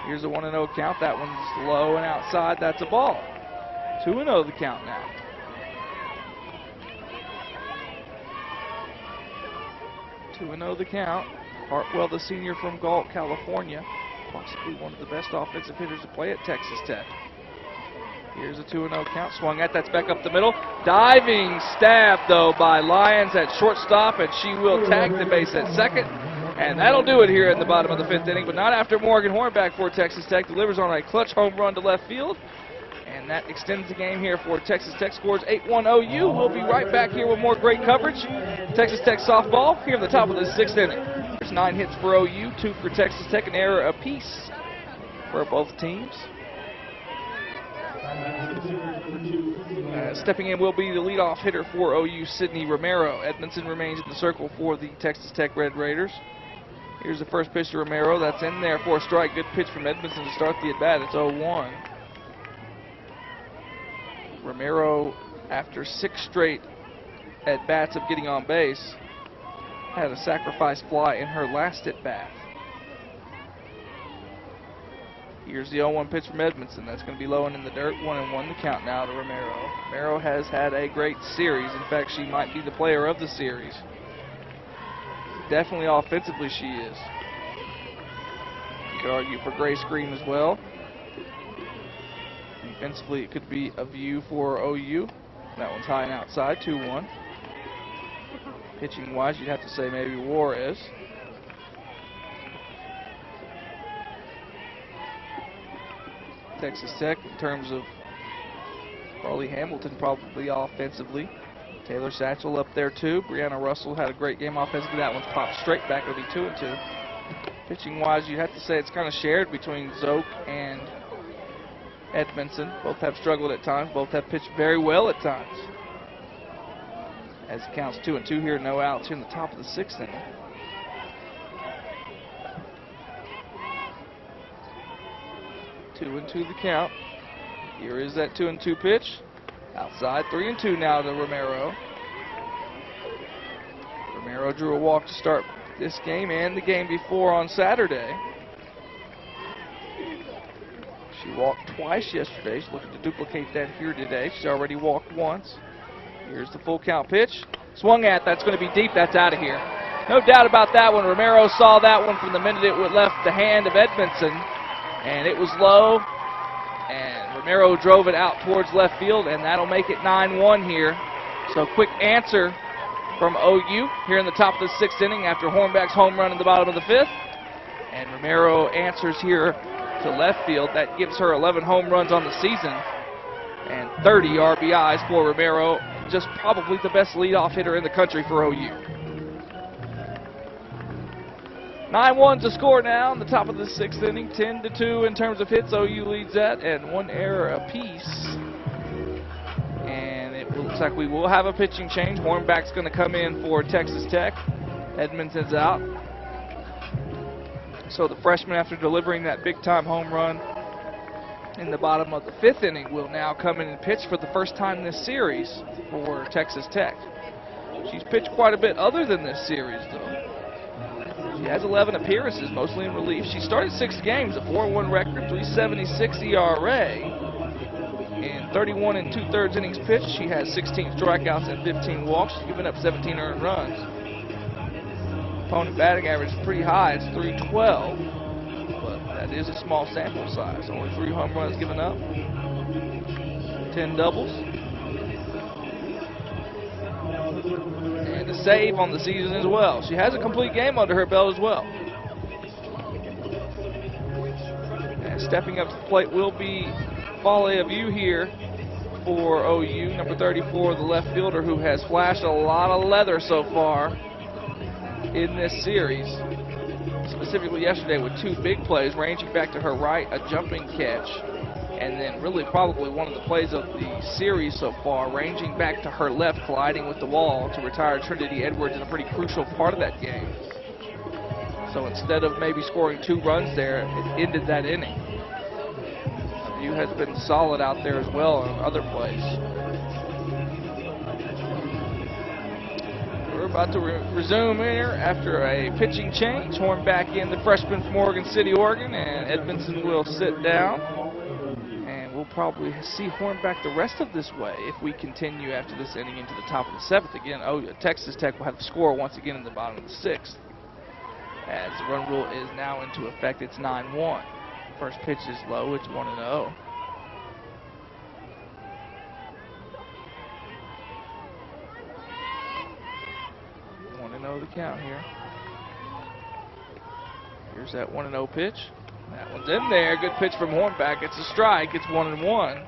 Here's a 1-0 count. That one's low and outside. That's a ball. 2-0 the count now. 2-0 the count. Hartwell, the senior from Galt, California, possibly one of the best offensive hitters to play at Texas Tech. Here's a 2-0 count. Swung at, that's back up the middle. Diving stab, though, by Lyons at shortstop, and she will tag the base at second. And that'll do it here in the bottom of the 5th inning, but not after Morgan Hornback for Texas Tech delivers on a clutch home run to left field. And that extends the game here for Texas Tech. Scores 8-1 OU. We'll be right back here with more great coverage. Texas Tech softball here in the top of the 6th inning. There's 9 hits for OU, 2 for Texas Tech, an error apiece for both teams. Stepping in will be the leadoff hitter for OU, Sydney Romero. Edmondson remains in the circle for the Texas Tech Red Raiders. Here's the first pitch to Romero. That's in there for a strike. Good pitch from Edmondson to start the at-bat. It's 0-1. Romero, after 6 straight at-bats of getting on base, had a sacrifice fly in her last at-bat. Here's the 0-1 pitch from Edmondson. That's going to be low and in the dirt. 1-1 the count now to Romero. Romero has had a great series. In fact, she might be the player of the series. Definitely offensively she is. You could argue for Grace Green as well. Defensively, it could be a view for OU. That one's high and outside, 2-1. Pitching-wise, you'd have to say maybe Juarez. Texas Tech, in terms of Carly Hamilton, probably offensively. Taylor Satchel up there too. Brianna Russell had a great game offensively. That one's popped straight back. It'll be 2-2. Pitching-wise, you have to say it's kind of shared between Zoke and Edmondson. Both have struggled at times. Both have pitched very well at times. As it counts 2-2 here, no outs here in the top of the 6th inning. 2-2 the count. Here is that 2-2 pitch. Outside, 3-2 now to Romero. Romero drew a walk to start this game and the game before on Saturday. She walked twice yesterday. She's looking to duplicate that here today. She's already walked once. Here's the full count pitch. Swung at, that's going to be deep, that's out of here. No doubt about that one. Romero saw that one from the minute it left the hand of Edmondson. And it was low, and Romero drove it out towards left field, and that'll make it 9-1 here. So quick answer from OU here in the top of the 6th inning after Hornback's home run in the bottom of the 5th. And Romero answers here to left field. That gives her 11 home runs on the season and 30 RBIs for Romero. Just probably the best leadoff hitter in the country for OU. 9-1 to score now in the top of the 6th inning. 10-2 in terms of hits. OU leads that, and 1 error apiece. And it looks like we will have a pitching change. Hornback's going to come in for Texas Tech. Edmonton's out. So the freshman, after delivering that big-time home run in the bottom of the 5th inning, will now come in and pitch for the first time this series for Texas Tech. She's pitched quite a bit other than this series, though. She has 11 appearances, mostly in relief. She started 6 games, a 4-1 record, 3.76 ERA. In 31 2/3 innings pitched, she has 16 strikeouts and 15 walks. She's given up 17 earned runs. Opponent batting average is pretty high. It's .312, but that is a small sample size. Only 3 home runs given up. 10 doubles. And a save on the season as well. She has a complete game under her belt as well. And stepping up to the plate will be Fale of You here for OU, number 34, the left fielder, who has flashed a lot of leather so far in this series. Specifically yesterday with 2 big plays, ranging back to her right, a jumping catch, and then really probably one of the plays of the series so far, ranging back to her left, colliding with the wall to retire Trinity Edwards in a pretty crucial part of that game. So instead of maybe scoring 2 runs there, it ended that inning. You has been solid out there as well on other plays. We're about to resume here after a pitching change. Horn back in, the freshman from Morgan City, Oregon, and Edmondson will sit down. And we'll probably see Hornback the rest of this way if we continue after this inning into the top of the 7th. Again, Texas Tech will have the score once again in the bottom of the 6th. As the run rule is now into effect, it's 9-1. First pitch is low, it's 1-0. The count here. Here's that 1-0 pitch. That one's in there. Good pitch from Hornback. It's a strike. It's 1-1.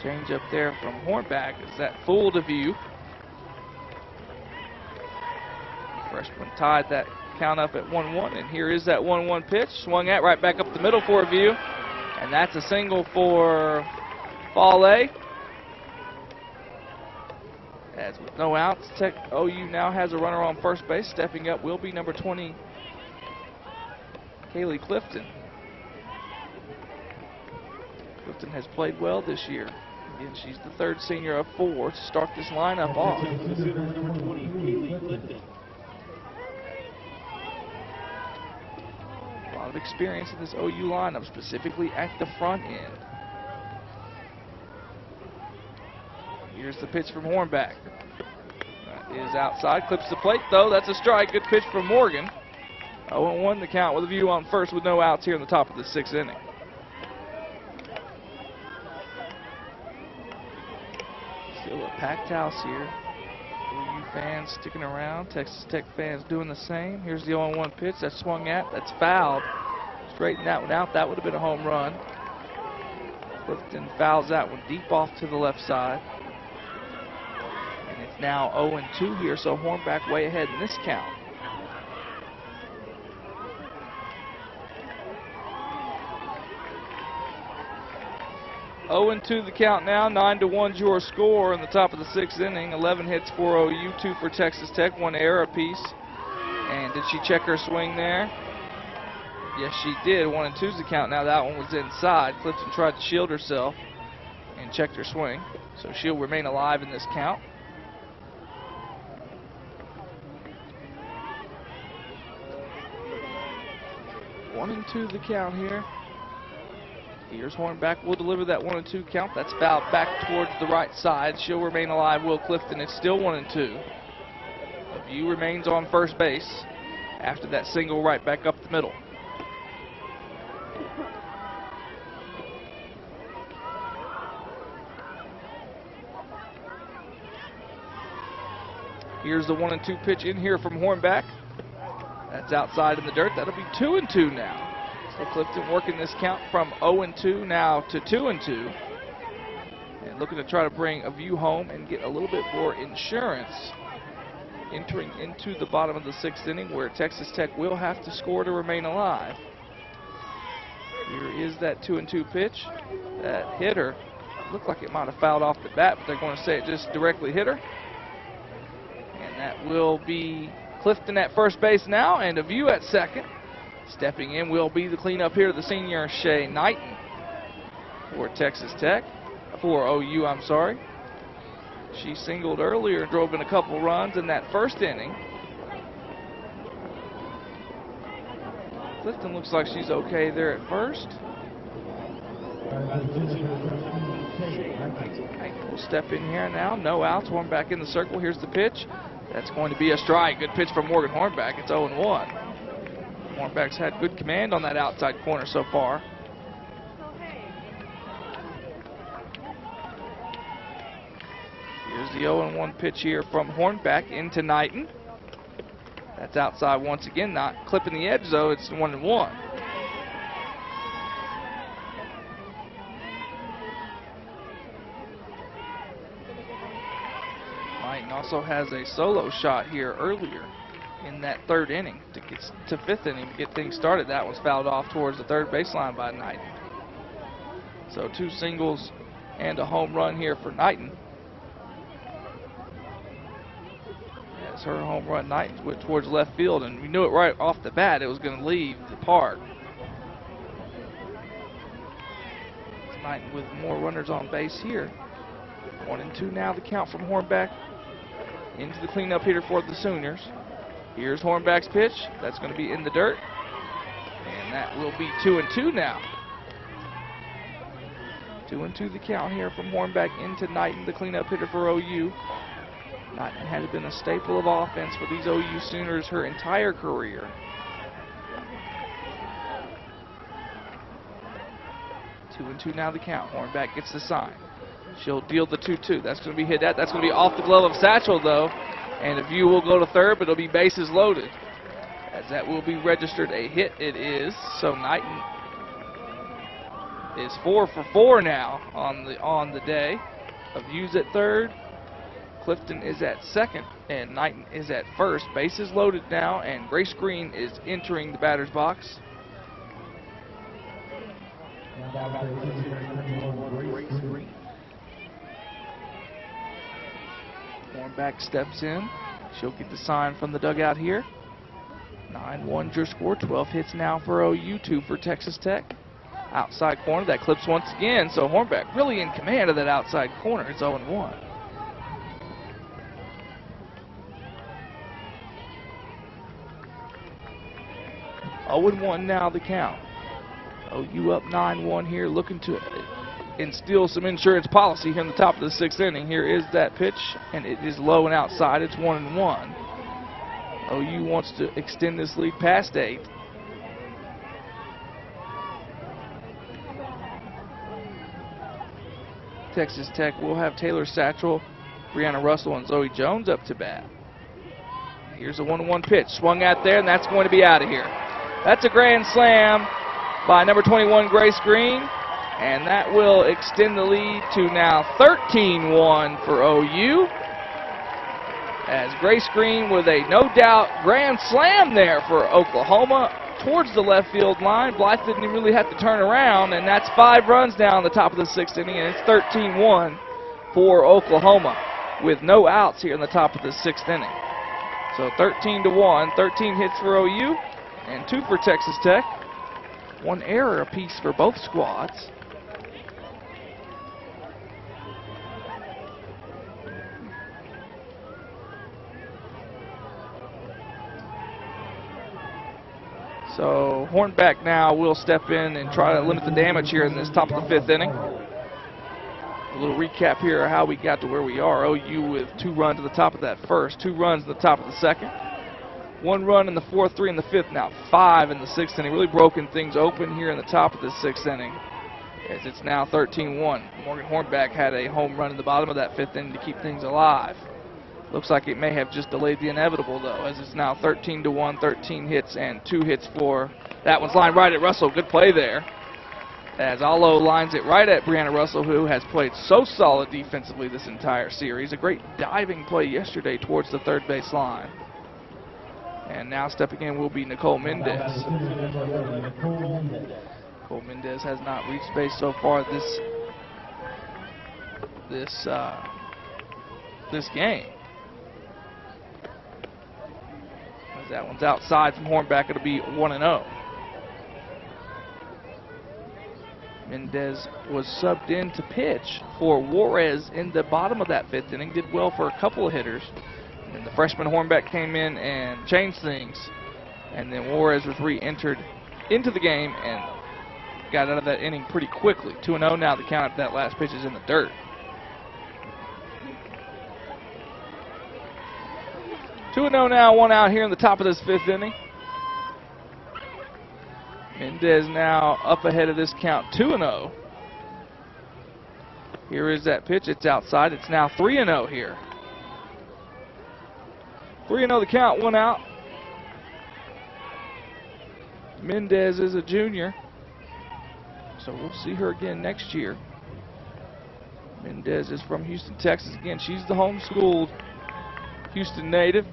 Change up there from Hornback. Is that fooled of you? Freshman tied that count up at 1-1, and here is that 1-1 pitch. Swung at right back up the middle for a view, and that's a single for Fale. As with no outs, OU now has a runner on first base. Stepping up will be number 20, Kaylee Clifton. Clifton has played well this year. Again, she's the 3rd senior of 4 to start this lineup off. A lot of experience in this OU lineup, specifically at the front end. Here's the pitch from Hornback. That is outside, clips the plate though. That's a strike. Good pitch from Morgan. 0-1 the count with a view on first with no outs here in the top of the 6th inning. Still a packed house here. OU fans sticking around. Texas Tech fans doing the same. Here's the 0-1 pitch. That's swung at. That's fouled. Straighten that one out. That would have been a home run. Clifton fouls that one deep off to the left side. And it's now 0-2 here, so Hornback way ahead in this count. (0-2) the count now. 9-1's your score in the top of the 6th inning. 11 hits for OU, 2 for Texas Tech, 1 error apiece. And did she check her swing there? Yes, she did. 1-2's the count now. That one was inside. Clifton tried to shield herself and checked her swing, so she'll remain alive in this count. One and two the count here. Here's Hornback. Will deliver that 1-2 count. That's fouled back towards the right side. She'll remain alive. Will Clifton. It's still 1-2. View remains on first base after that single right back up the middle. Here's the 1-2 pitch in here from Hornback. That's outside in the dirt. That'll be 2-2 now. So Clifton working this count from 0-2 now to 2-2. And looking to try to bring a view home and get a little bit more insurance entering into the bottom of the 6th inning, where Texas Tech will have to score to remain alive. Here is that 2-2 pitch. That hit her. Looked like it might have fouled off the bat, but they're going to say it just directly hit her. And that will be Clifton at first base now, and a view at second. Stepping in will be the cleanup here, the senior Shea Knighton for Texas Tech, for OU, I'm sorry. She singled earlier and drove in a couple runs in that first inning. Clifton looks like she's okay there at first. Knighton will step in here now. No outs, Hornback in the circle. Here's the pitch. That's going to be a strike. Good pitch from Morgan Hornback. It's 0-1. Hornbacks had good command on that outside corner so far. Here's the 0-1 pitch here from Hornback into Knighton. That's outside once again, not clipping the edge though, it's 1-1. Knighton also has a solo shot here earlier in that third inning to get to fifth inning to get things started. That was fouled off towards the third baseline by Knighton. So 2 singles and a home run here for Knighton. As her home run, Knighton went towards left field, and we knew it right off the bat it was going to leave the park. Knighton with more runners on base here. 1-2 now the count from Hornback into the cleanup hitter for the Sooners. Here's Hornback's pitch. That's going to be in the dirt. And that will be 2-2 now. 2-2 the count here from Hornback into Knighton, the cleanup hitter for OU. Knighton has been a staple of offense for these OU Sooners her entire career. 2-2 now the count. Hornback gets the sign. She'll deal the 2-2. That's going to be hit at. That's going to be off the glove of Satchel though. And the view will go to third, but it'll be bases loaded. As that will be registered a hit, it is. So Knighton is 4 for 4 now on the day. Of views at third. Clifton is at second, and Knighton is at first. Bases loaded now, and Grace Green is entering the batter's box. Hornback steps in. She'll get the sign from the dugout here. 9-1 your score. 12 hits now for OU, 2 for Texas Tech. Outside corner, that clips once again, so Hornback really in command of that outside corner. It's 0-1. 0-1 now the count. OU up 9-1 here, looking to instill some insurance policy here in the top of the 6th inning. Here is that pitch, and it is low and outside. It's 1-1. OU wants to extend this lead past 8. Texas Tech will have Taylor Satchel, Brianna Russell, and Zoe Jones up to bat. Here's a 1-1 pitch, swung at there, and that's going to be out of here. That's a grand slam by number 21, Grace Green, and that will extend the lead to now 13-1 for OU. As Grace Green with a no-doubt grand slam there for Oklahoma towards the left field line. Blythe didn't even really have to turn around, and that's 5 runs down the top of the 6th inning, and it's 13-1 for Oklahoma with no outs here in the top of the 6th inning. So 13-1, 13 hits for OU and 2 for Texas Tech. 1 error apiece for both squads. So Hornback now will step in and try to limit the damage here in this top of the 5th inning. A little recap here of how we got to where we are. OU with 2 runs at the top of that first, 2 runs at the top of the second, 1 run in the 4th, 3 in the 5th, now 5 in the 6th inning. Really broken things open here in the top of the 6th inning, as it's now 13-1. Morgan Hornback had a home run in the bottom of that 5th inning to keep things alive. Looks like it may have just delayed the inevitable, though, as it's now 13-1, 13 hits and 2 hits for, that one's lined right at Russell. Good play there, as Allo lines it right at Brianna Russell, who has played so solid defensively this entire series. A great diving play yesterday towards the third base line. And now stepping in will be Nicole Mendez. Nicole Mendez has not reached base so far this game. As that one's outside from Hornback, it'll be 1-0. Mendez was subbed in to pitch for Juarez in the bottom of that 5th inning. Did well for a couple of hitters. And the freshman Hornback came in and changed things. And then Juarez was re-entered into the game and got out of that inning pretty quickly. 2-0 now the count after that last pitch is in the dirt. 2-0 now, 1 out here in the top of this 5th inning. Mendez now up ahead of this count, 2-0. Here is that pitch. It's outside. It's now 3-0 here. 3-0 the count, 1 out. Mendez is a junior, so we'll see her again next year. Mendez is from Houston, Texas. Again, she's the homeschooled Houston native.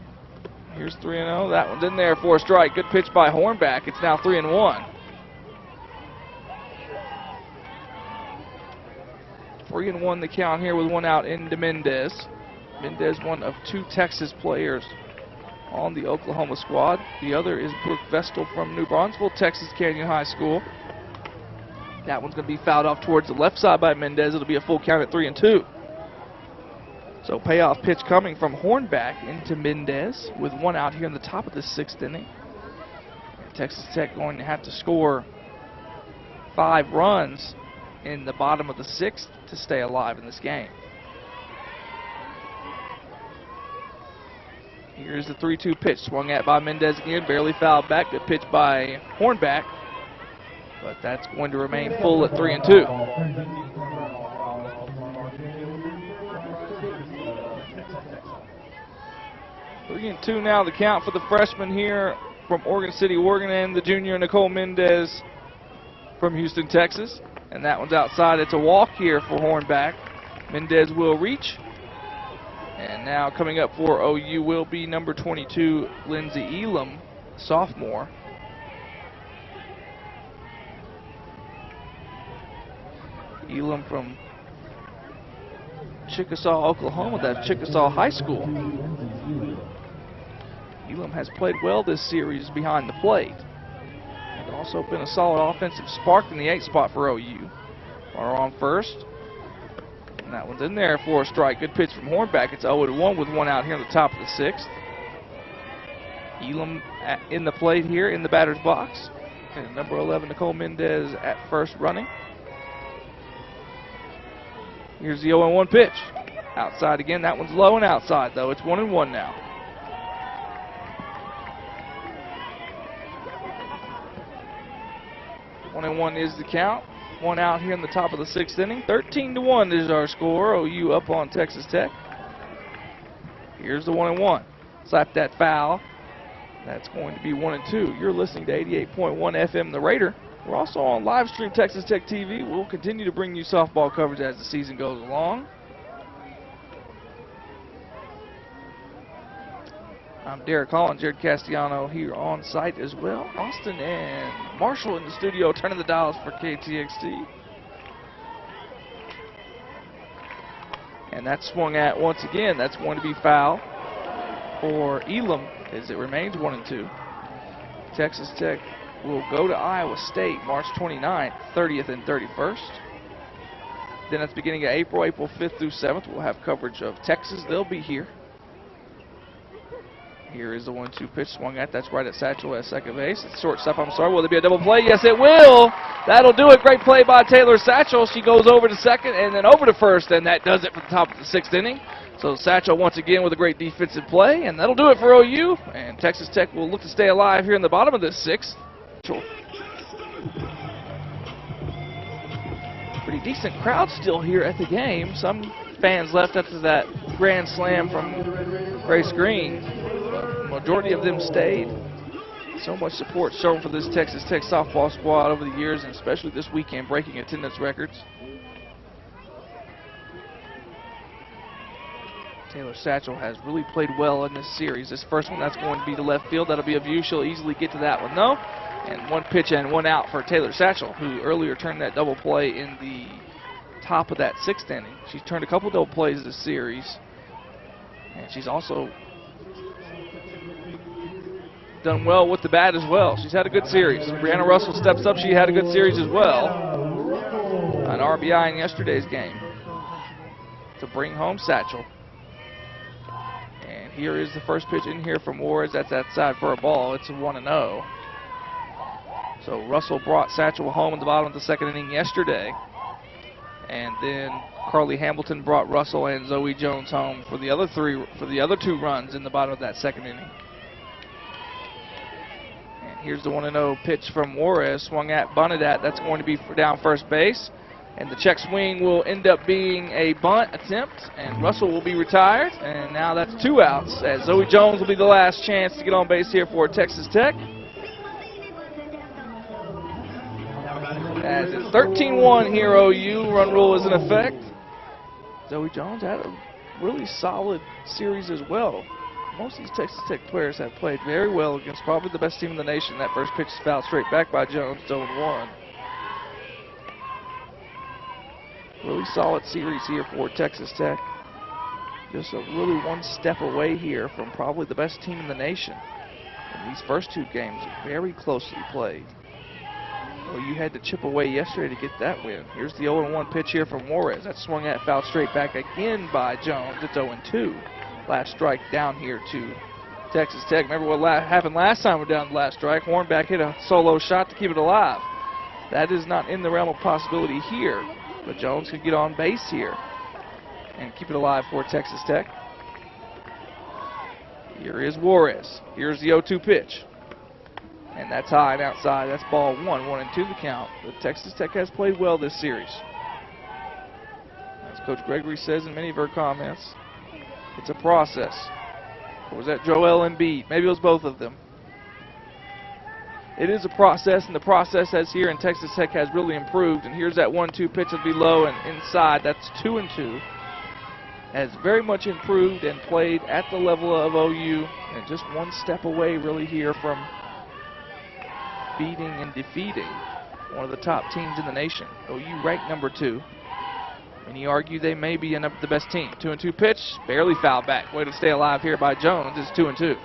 Here's 3-0. That one's in there for a strike. Good pitch by Hornback. It's now 3-1. 3-1 the count here with 1 out into Mendez. Mendez, one of 2 Texas players on the Oklahoma squad. The other is Brooke Vestal from New Braunfels, Texas Canyon High School. That one's going to be fouled off towards the left side by Mendez. It'll be a full count at 3-2. So payoff pitch coming from Hornback into Mendez with 1 out here in the top of the 6th inning. Texas Tech going to have to score 5 runs in the bottom of the 6th to stay alive in this game. Here's the 3-2 pitch, swung at by Mendez again, barely fouled back. Good pitch by Hornback, but that's going to remain full at 3-2. 3-2 now the count for the freshman here from Oregon City, Oregon, and the junior Nicole Mendez from Houston, Texas. And that one's outside. It's a walk here for Hornback. Mendez will reach. And now coming up for OU will be number 22, Lindsey Elam, sophomore. Elam from Chickasaw, Oklahoma. That's Chickasaw High School. Elam has played well this series behind the plate. And also been a solid offensive spark in the 8 spot for OU. Are on first. And that one's in there for a strike. Good pitch from Hornback. It's 0-1 with 1 out here on the top of the 6th. Elam in the plate here in the batter's box. And number 11, Nicole Mendez at first running. Here's the 0-1 pitch. Outside again. That one's low and outside, though. It's 1-1 now. 1-1 is the count. 1 out here in the top of the 6th inning. 13-1 is our score. OU up on Texas Tech. Here's the 1-1. Slap that foul. That's going to be 1-2. You're listening to 88.1 FM The Raider. We're also on live stream Texas Tech TV. We'll continue to bring you softball coverage as the season goes along. I'm Derek Hall and Jared Castellano here on site as well. Austin and Marshall in the studio turning the dials for KTXT. And that's swung at once again. That's going to be foul for Elam as it remains 1-2. Texas Tech will go to Iowa State March 29th, 30th, and 31st. Then at the beginning of April 5th through 7th, we'll have coverage of Texas. They'll be here. Here is the 1-2 pitch swung at. That's right at Satchel at second base. It's shortstop, I'm sorry. Will there be a double play? Yes, it will. That'll do it. Great play by Taylor Satchel. She goes over to second and then over to first, and that does it for the top of the 6th inning. So Satchel once again with a great defensive play, and that'll do it for OU. And Texas Tech will look to stay alive here in the bottom of this 6th. Pretty decent crowd still here at the game. Some fans left after that grand slam from Grace Green. The majority of them stayed. So much support shown for this Texas Tech softball squad over the years, and especially this weekend, breaking attendance records. Taylor Satchel has really played well in this series. This first one, that's going to be to left field. That'll be a view. She'll easily get to that one, though. And 1 pitch and 1 out for Taylor Satchel, who earlier turned that double play in the top of that 6th inning. She's turned a couple double plays this series. And she's also done well with the bat as well. She's had a good series. Brianna Russell steps up. She had a good series as well. An RBI in yesterday's game to bring home Satchel. And here is the first pitch in here from Wards. That's outside for a ball. It's a 1-0. So Russell brought Satchel home in the bottom of the 2nd inning yesterday. And then Carly Hamilton brought Russell and Zoe Jones home for the other 2 runs in the bottom of that 2nd inning. And Here's the 1-0 pitch from Juarez, swung at, bunted at. That's going to be for down first base. And the check swing will end up being a bunt attempt, and Russell will be retired. And now that's 2 outs, as Zoe Jones will be the last chance to get on base here for Texas Tech. As it's 13-1 here, OU. Run rule is in effect. Zoe Jones had a really solid series as well. Most of these Texas Tech players have played very well against probably the best team in the nation. That first pitch is fouled straight back by Jones, 0-1. Really solid series here for Texas Tech. Just a really one step away here from probably the best team in the nation. And these first 2 games are very closely played. Well, you had to chip away yesterday to get that win. Here's the 0-1 pitch here from Juarez. That's swung at, fouled straight back again by Jones. It's 0-2. Last strike down here to Texas Tech. Remember what happened last time we're down the last strike. Hornback hit a solo shot to keep it alive. That is not in the realm of possibility here. But Jones could get on base here and keep it alive for Texas Tech. Here is Juarez. Here's the 0-2 pitch. And that's high and outside. That's ball 1, 1-2 the count. But Texas Tech has played well this series. As Coach Gregory says in many of her comments, it's a process. Or was that Joel Embiid? Maybe it was both of them. It is a process, and the process has here in Texas Tech has really improved. And here's that 1-2 pitch that'll be low and inside. That's 2-2. Has very much improved and played at the level of OU, and just one step away really here from beating and defeating one of the top teams in the nation. OU ranked number 2. And you argue they may be the best team. 2-2 pitch, barely fouled back. Way to stay alive here by Jones. It's 2-2.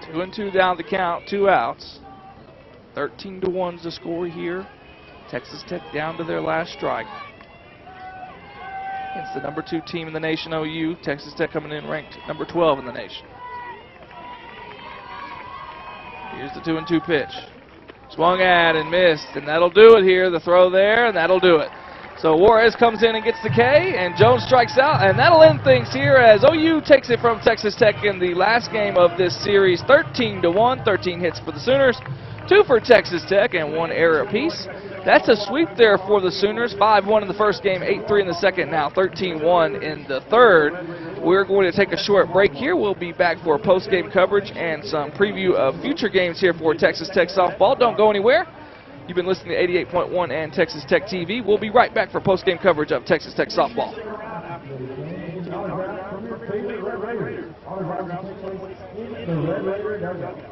Two and 2 down the count, 2 outs. 13-1's the score here. Texas Tech down to their last strike. It's the number 2 team in the nation, OU. Texas Tech coming in ranked number 12 in the nation. Here's the 2-2 pitch. Swung at and missed, and that'll do it here. The throw there, and that'll do it. So Juarez comes in and gets the K, and Jones strikes out, and that'll end things here as OU takes it from Texas Tech in the last game of this series, 13-1, 13 hits for the Sooners, 2 for Texas Tech, and 1 error apiece. That's a sweep there for the Sooners, 5-1 in the first game, 8-3 in the second, now 13-1 in the third. We're going to take a short break here. We'll be back for post-game coverage and some preview of future games here for Texas Tech softball. Don't go anywhere. You've been listening to 88.1 and Texas Tech TV. We'll be right back for post-game coverage of Texas Tech softball. The Red Raiders